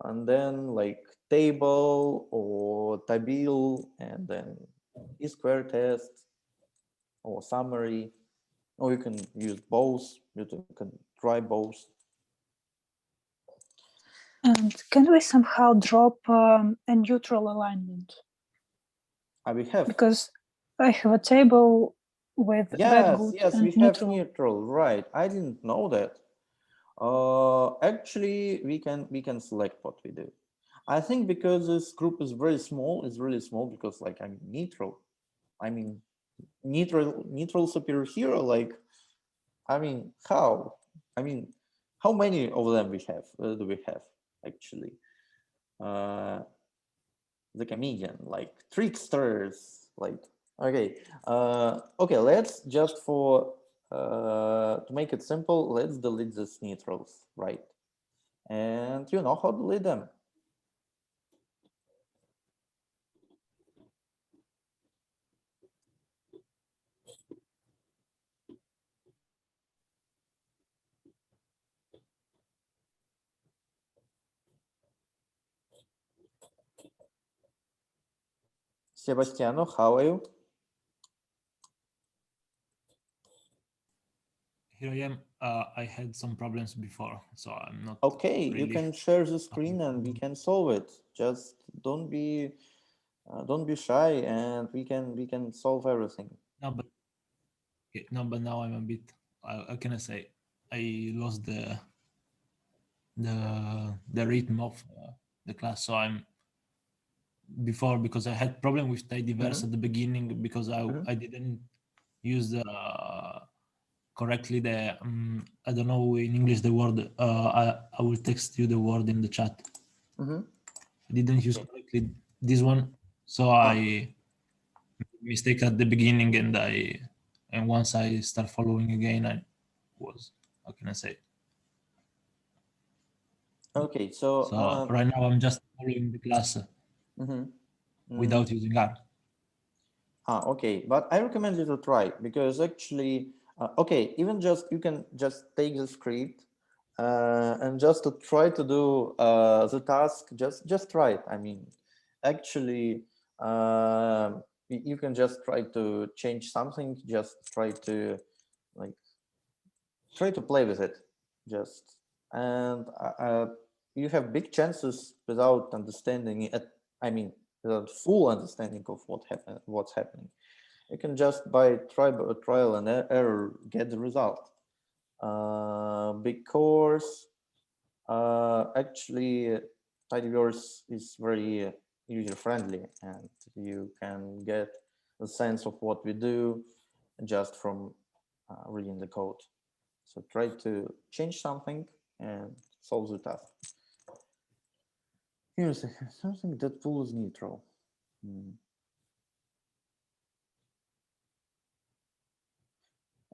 and then like table or table, and then Chi-square test or summary, or you can use both. You can try both. And can we somehow drop a neutral alignment? We have. Because I have a table with bad, good, yes, and we have neutral. neutral, right? I didn't know that. Actually, we can select what we do. I think because this group is very small, it's really small because like I'm neutral. I mean, neutral superhero. Like, I mean, how? I mean, how many of them we have? Do we have actually? The comedian, like tricksters, like okay, okay. Let's just for to make it simple, let's delete these neutrals, right? And you know how to delete them. Sebastiano, how are you? Here I am. I had some problems before, so I'm not. Okay, really you can share the screen and we can solve it. Just don't be shy, and we can solve everything. No, but okay, no, but now I'm a bit. How can I say? I lost the rhythm of the class, so I'm before because I had problem with tidyverse at the beginning because I didn't use the correctly the I don't know in English the word. I will text you the word in the chat. I didn't use correctly this one, so I mistake at the beginning, and once I start following again, I was, how can I say? Okay, so right now I'm just following the class without using R. Okay, but I recommend you to try because actually, okay, even just you can just take the script and just to try to do the task. Just try it. I mean, actually, you can just try to change something. Just try to like try to play with it. Just and you have big chances without understanding it. I mean, without full understanding of what's happening. You can just by trial and error get the result. Because actually tidyverse is very user-friendly, and you can get a sense of what we do just from reading the code. So try to change something and solve the task. Here's something that pulls neutral.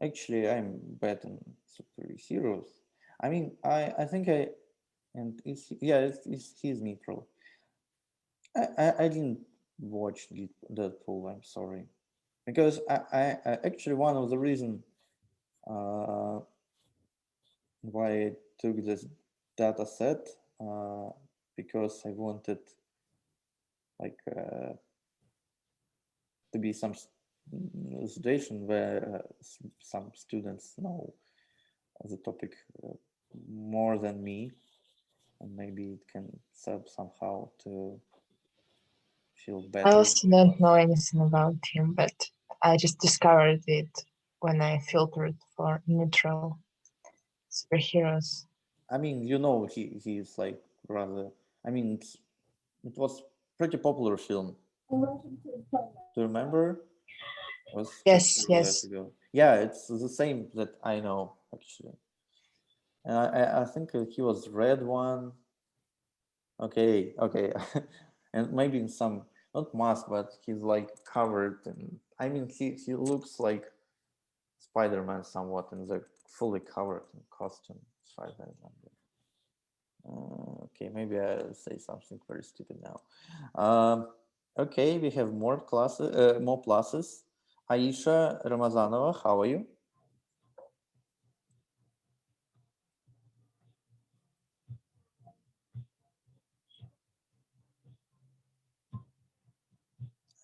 Actually, I'm bad in superheroes. I mean, I think and it's, yeah, it's he's neutral. I didn't watch Deadpool. I'm sorry, because I actually one of the reasons why I took this data set because I wanted like to be some situation where some students know the topic more than me, and maybe it can serve somehow to feel better. I also don't know anything about him, but I just discovered it when I filtered for neutral superheroes. I mean, you know, he is like rather. I mean, it was pretty popular film. Do you remember? It was Yes, years yes. ago. Yeah, it's the same that I know actually. And I think he was red one. Okay, okay, and maybe in some not mask, but he's like covered, and I mean he looks like Spider-Man somewhat in the fully covered in costume. As far as I remember. Okay, maybe I'll say something very stupid now. Okay, we have more classes, more pluses. Aisha Ramazanova, how are you?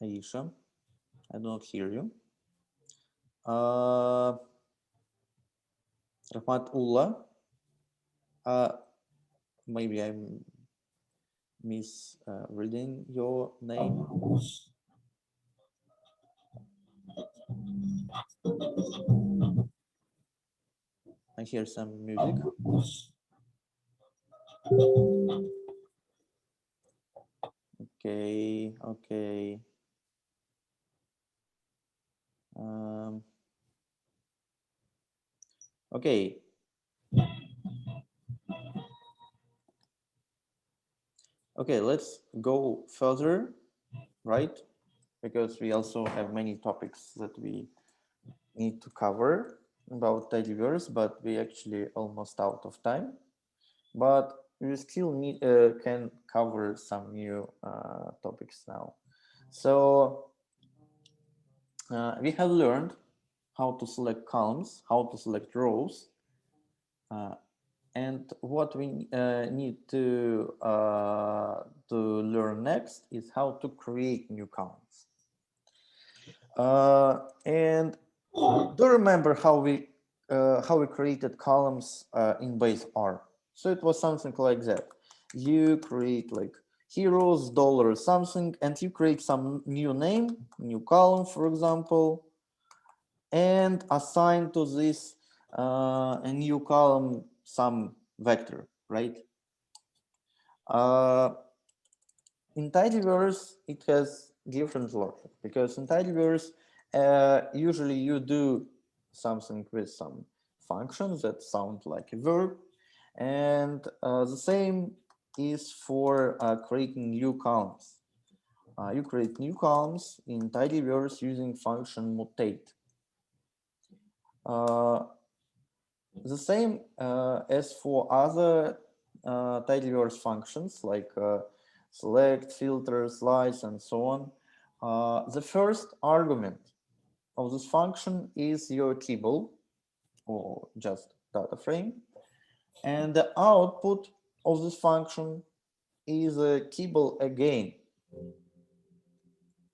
Aisha, I don't hear you. Rahmatullah, maybe I'm misreading your name. I hear some music. Okay, okay. Okay. Okay, let's go further, right? Because we also have many topics that we need to cover about tidyverse, but we actually almost out of time. But we still need can cover some new topics now. So we have learned how to select columns, how to select rows, and what we need to learn next is how to create new columns. And do you remember how we created columns in base R? So it was something like that. You create like heroes, dollar something, and you create some new name, new column, for example, and assign to this a new column some vector, right? In tidyverse, it has different logic, because in tidyverse, usually you do something with some functions that sound like a verb, and the same is for creating new columns. You create new columns in tidyverse using function mutate. The same as for other tidyverse functions like select, filter, slice, and so on. The first argument of this function is your table, or just data frame, and the output of this function is a table again.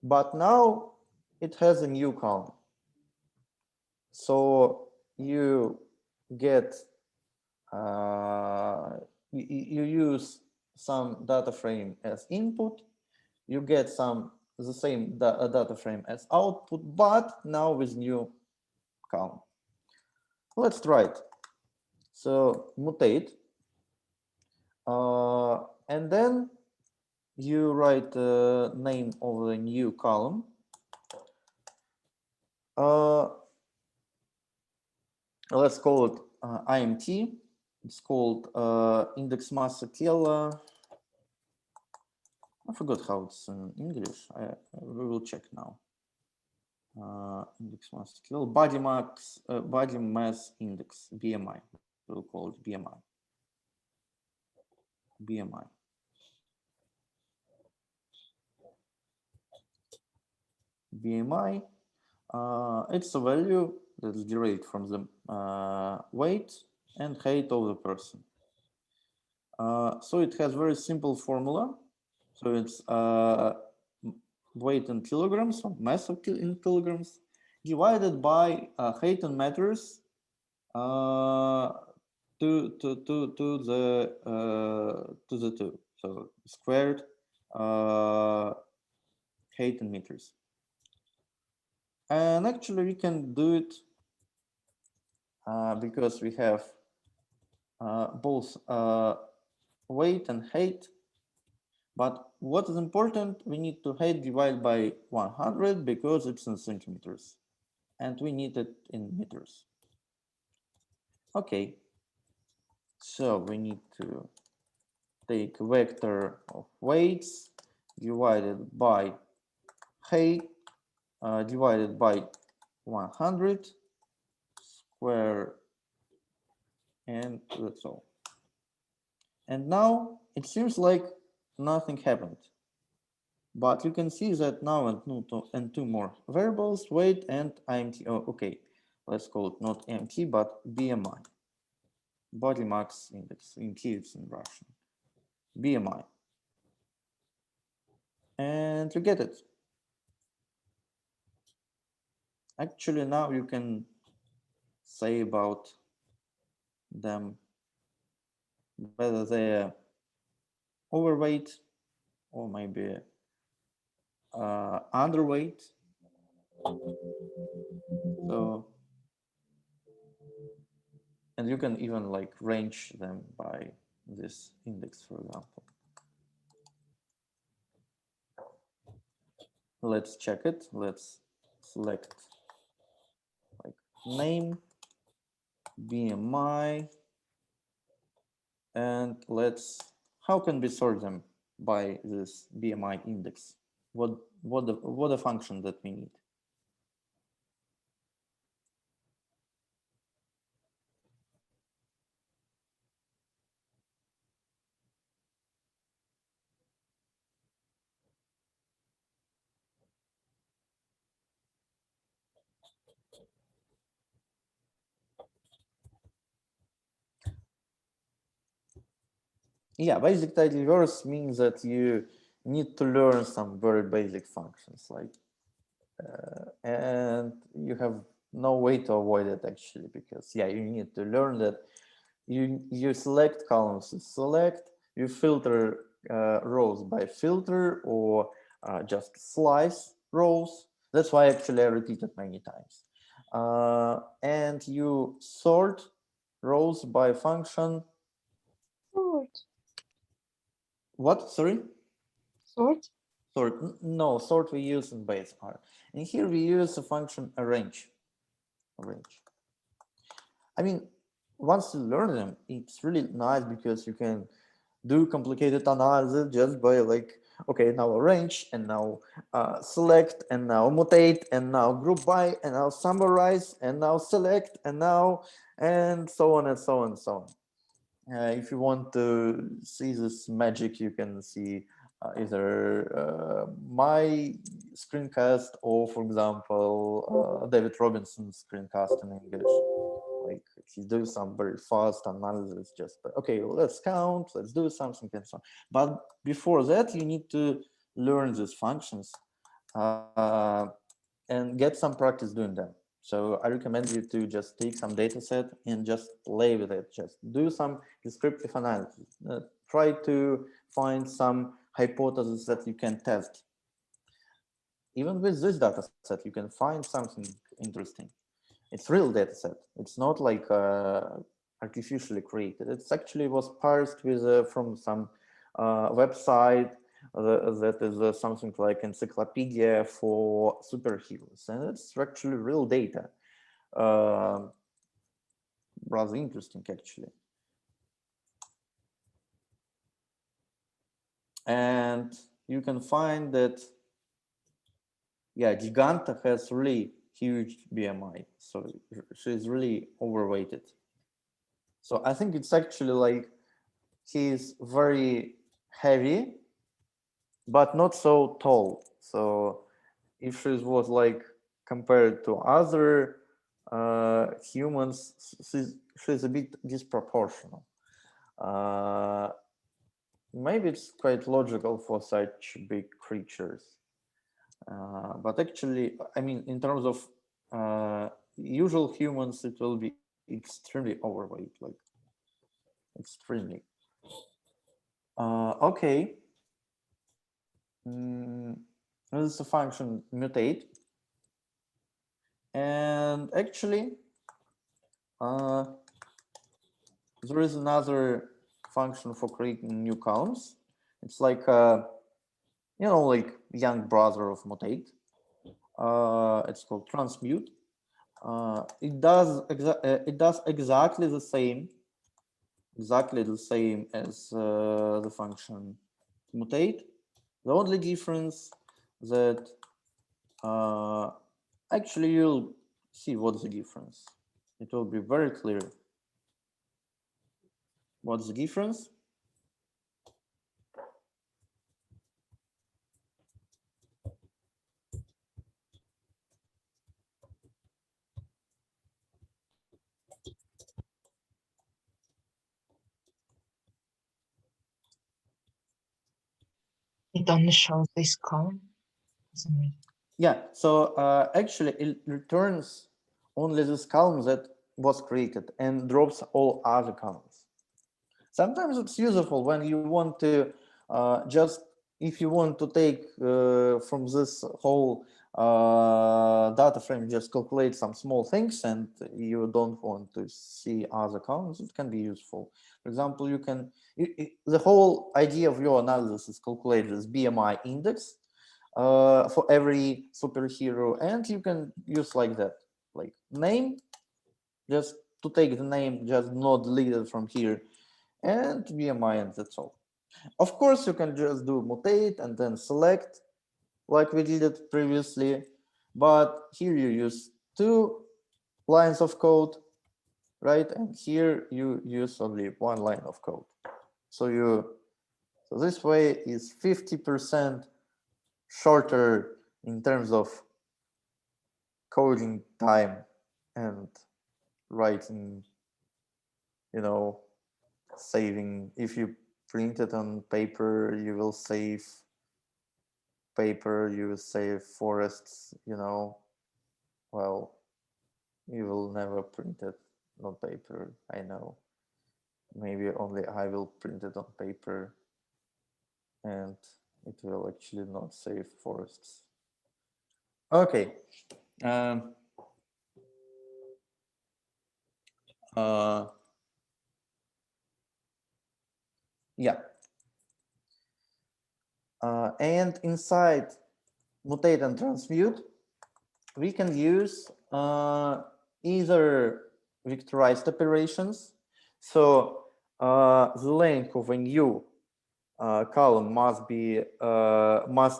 But now it has a new column. So you get you use some data frame as input, you get some the same data frame as output, but now with new column. Let's try it. So mutate, and then you write the name of the new column. Let's call it IMT. It's called index massa killer. I forgot how it's in English. We will check now. Index mass kill body mass index, BMI. We'll call it BMI. BMI. It's a value that is derived from the weight and height of the person. So it has very simple formula. So it's weight in kilograms, so mass in kilograms, divided by height in meters to the two, so squared height in meters. And actually we can do it because we have both weight and height. But what is important, we need to height divided by 100 because it's in centimeters and we need it in meters. Okay, so we need to take vector of weights divided by height divided by 100 square, and that's all. And now it seems like nothing happened, but you can see that now and two more variables, weight and IMT. Oh, okay, let's call it not MT but BMI, body mass index. In kids in Russian, BMI, and you get it. Actually, now you can say about them whether they're overweight or maybe underweight. So, and you can even like range them by this index, for example. Let's check it. Let's select like name, BMI, and how can we sort them by this BMI index? What the function that we need? Yeah, basic tidyverse means that you need to learn some very basic functions, like, and you have no way to avoid it actually, because yeah, you need to learn that you select columns, you filter rows by filter, or just slice rows. That's why actually I repeat it many times. And you sort rows by function. Sort. What? Sorry? Sort? Sort. No, sort we use in base R. And here we use a function arrange. I mean, once you learn them, it's really nice because you can do complicated analysis just by like, okay, now arrange, and now select, and now mutate, and now group by, and now summarize, and now select, and now, and so on and so on and so on. If you want to see this magic, you can see either my screencast or, for example, David Robinson's screencast in English. Like he does some very fast analysis, just okay, let's count, let's do something and so on. But before that, you need to learn these functions and get some practice doing them. So I recommend you to just take some data set and just play with it. Just do some descriptive analysis. Try to find some hypotheses that you can test. even with this data set, you can find something interesting. It's real data set. It's not like artificially created. It's actually was parsed with from some website that is something like encyclopedia for superheroes, and it's actually real data. Rather interesting, actually. And you can find that, yeah, Giganta has really huge BMI, so she's really overweighted. So I think it's actually like he's very heavy, but not so tall. So if she was like compared to other humans, she's a bit disproportional. Maybe it's quite logical for such big creatures. But actually, I mean, in terms of usual humans, it will be extremely overweight, like extremely. Okay. This is a function mutate. And actually, there is another function for creating new columns. It's like, you know, like young brother of mutate. It's called Transmute. It does exactly the same as the function mutate. The only difference that actually you'll see what's the difference. It will be very clear. What's the difference? It only shows this column. Yeah, so actually it returns only this column that was created and drops all other columns. Sometimes it's useful when you want to just, if you want to take from this whole data frame, just calculate some small things and you don't want to see other columns, it can be useful. For example, you can, the whole idea of your analysis is calculate this BMI index for every superhero, and you can use like that, like name, just to take the name, just not deleted from here, and BMI, and that's all. Of course, you can just do mutate and then select, like we did it previously, but here you use 2 lines of code, right? And here you use only 1 line of code. So this way is 50% shorter in terms of coding time and writing, you know, saving. If you print it on paper, you will save paper, you will save forests, you know. Well, you will never print it on paper, I know. Maybe only I will print it on paper and it will actually not save forests. Okay. Yeah. And inside mutate and transmute, we can use either vectorized operations. So the length of a new column must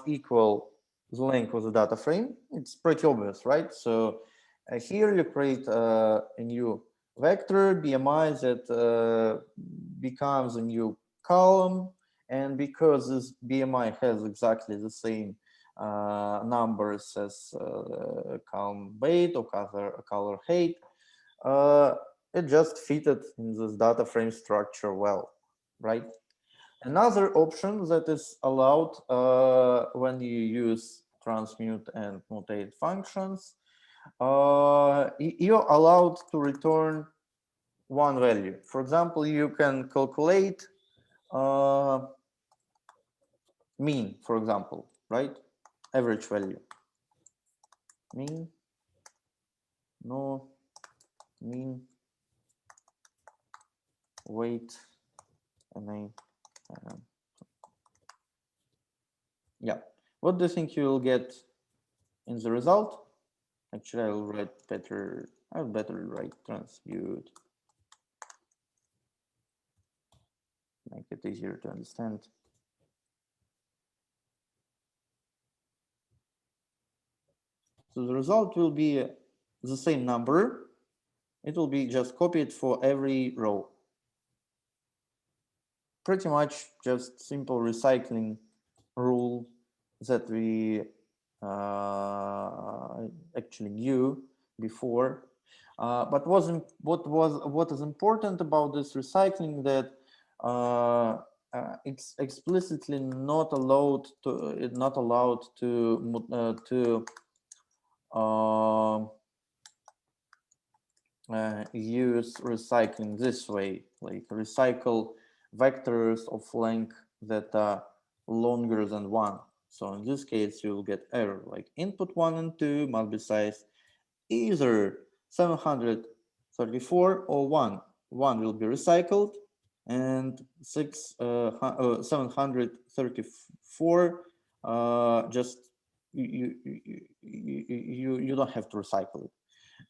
equal the length of the data frame. It's pretty obvious, right? So here you create a new vector BMI that becomes a new column, and because this BMI has exactly the same numbers as column weight or color height, it just fitted in this data frame structure well, right? Another option that is allowed when you use transmute and mutate functions, you're allowed to return one value. For example, you can calculate mean, for example, right? Average value. mean, no mean, weight, and then yeah. What do you think you will get in the result? Actually, I will write better. I will better write transmute. Make it easier to understand. So the result will be the same number. It will be just copied for every row. Pretty much just simple recycling rule that we actually knew before. But what is important about this recycling that it's explicitly not allowed to use recycling this way, like recycle vectors of length that are longer than 1. So in this case, you'll get error, like input 1 and 2 must be size either 734 or 1. 1 will be recycled, and 734 just you don't have to recycle it.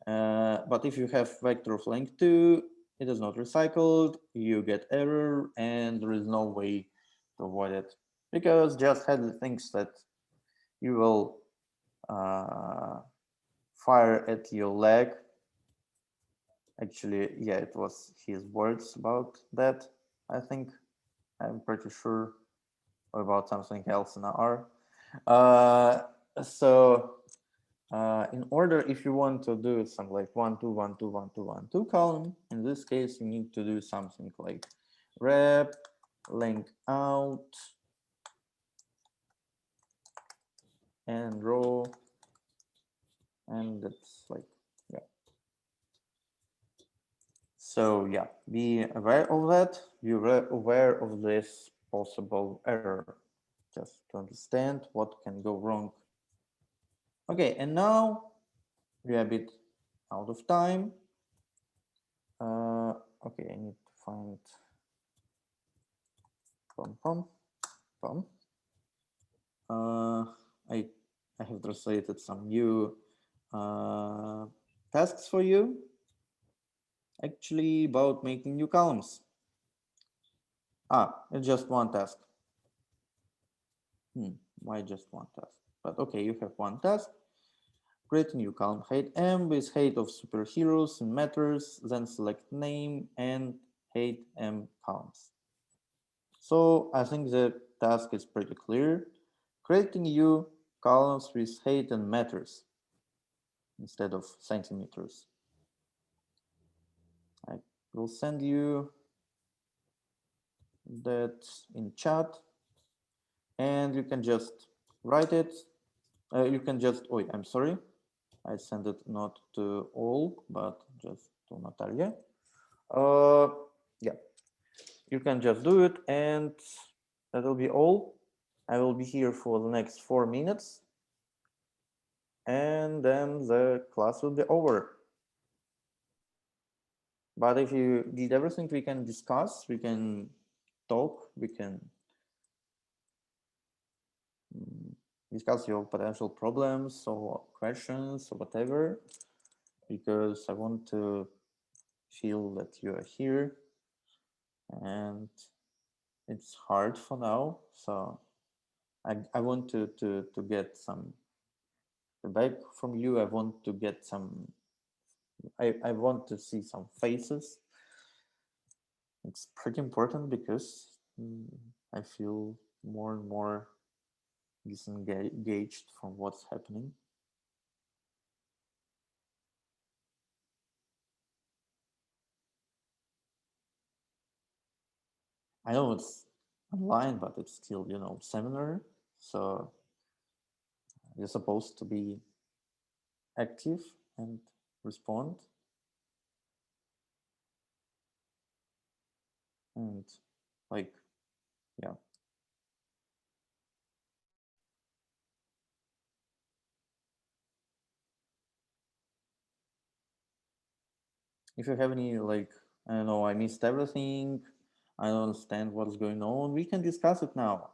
But if you have vector of length 2, it is not recycled, you get error, and there is no way to avoid it, because just Hadley thinks that you will fire at your leg. Actually, yeah, it was his words about that, I think. I'm pretty sure, or about something else in R. In order, if you want to do some like 1 2 1 2 1 2 1 2 column, in this case you need to do something like rep link out and row, and that's like, yeah. So yeah, be aware of that. Be aware of this possible error, just to understand what can go wrong. Okay, and now we are a bit out of time. Okay, I need to find I have translated some new tasks for you, actually, about making new columns. It's just one task. Why just one task? But okay, you have one task. Create a new column, height M with height of superheroes and matters, then select name and height M columns. So I think the task is pretty clear. Creating new columns with height and meters instead of centimeters. I will send you that in chat, and you can just write it. You can just, I'm sorry, I sent it not to all, but just to Natalia. Yeah, you can just do it, and that will be all. I will be here for the next 4 minutes, and then the class will be over. But if you did everything, we can discuss, we can talk, we can discuss your potential problems or questions or whatever, because I want to feel that you are here, and it's hard for now. So I want to get some feedback from you. I want to get some, I want to see some faces. It's pretty important because I feel more and more disengaged from what's happening. I know it's online, but it's still, seminar. So you're supposed to be active and respond. And like, yeah. If you have any, like, I don't know, I missed everything, I don't understand what's going on, we can discuss it now.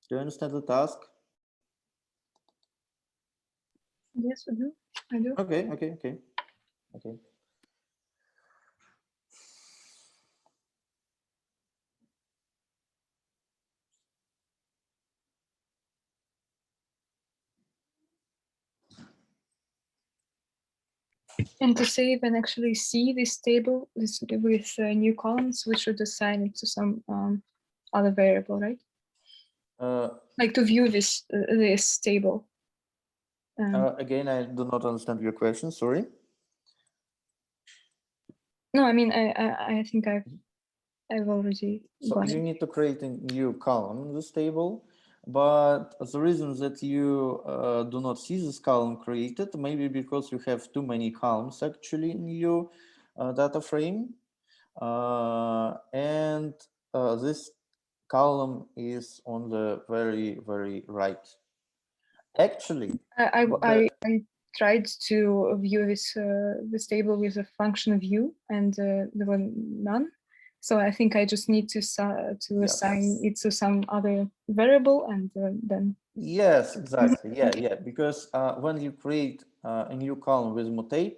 Do you understand the task? Yes, I do. I do. Okay. And to save and actually see this table with new columns, we should assign it to some other variable, right? Like to view this table. Again, I do not understand your question, sorry. No, I mean, I think I've already So got you it. need to create a new column in this table, but the reason that you do not see this column created, maybe because you have too many columns actually in your data frame. And this column is on the very, very right. Actually, I tried to view this table with a function view, and there were none. So I think I just need to assign it to some other variable, and then. Yes, exactly. Yeah. Because when you create a new column with mutate,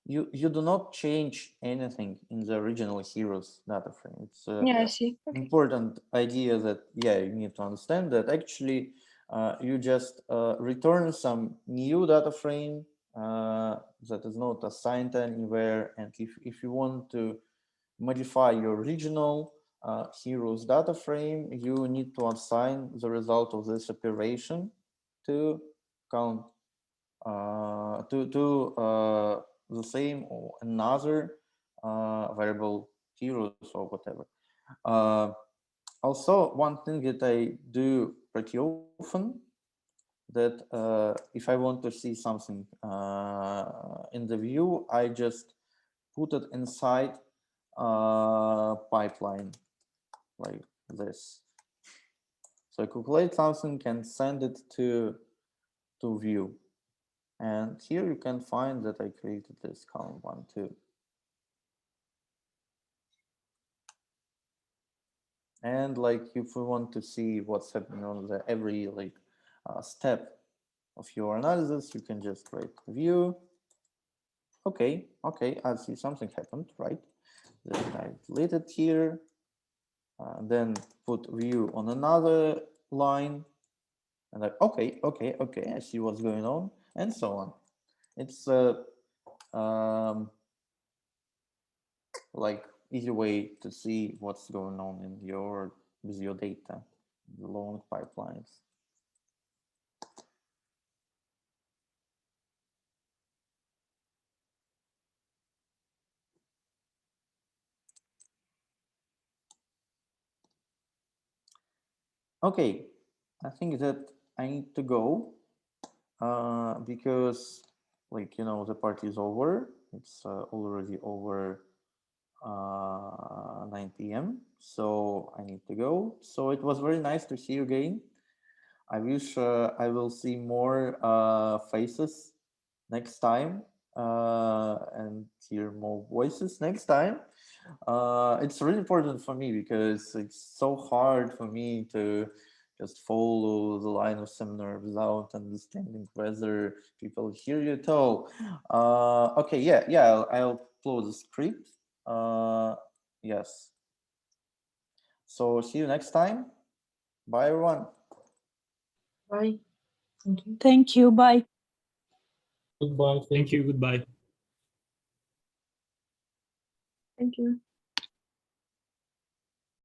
you do not change anything in the original heroes data frame. It's I see. Okay. Important idea that you need to understand that actually you just return some new data frame that is not assigned anywhere, and if you want to modify your original heroes data frame, you need to assign the result of this operation to count the same or another variable heroes or whatever. Also, one thing that I do pretty often, that if I want to see something in the view, I just put it inside pipeline like this. So I calculate something and send it to view. And here you can find that I created this column 1, 2. And like if we want to see what's happening on the every step of your analysis, you can just write view. Okay, I see something happened, right? Then I delete it here, then put view on another line, and like, okay, I see what's going on, and so on. It's like easy way to see what's going on in with your data, the long pipelines. Okay, I think that I need to go because, like, the party is over. It's already over 9 p.m. So I need to go. So it was very nice to see you again. I wish I will see more faces next time and hear more voices next time. It's really important for me because it's so hard for me to just follow the line of seminar without understanding whether people hear you at all. Okay, I'll upload the script. Yes. So see you next time. Bye, everyone. Bye. Thank you. Thank you. Bye. Goodbye. Thank you. Goodbye. Thank you.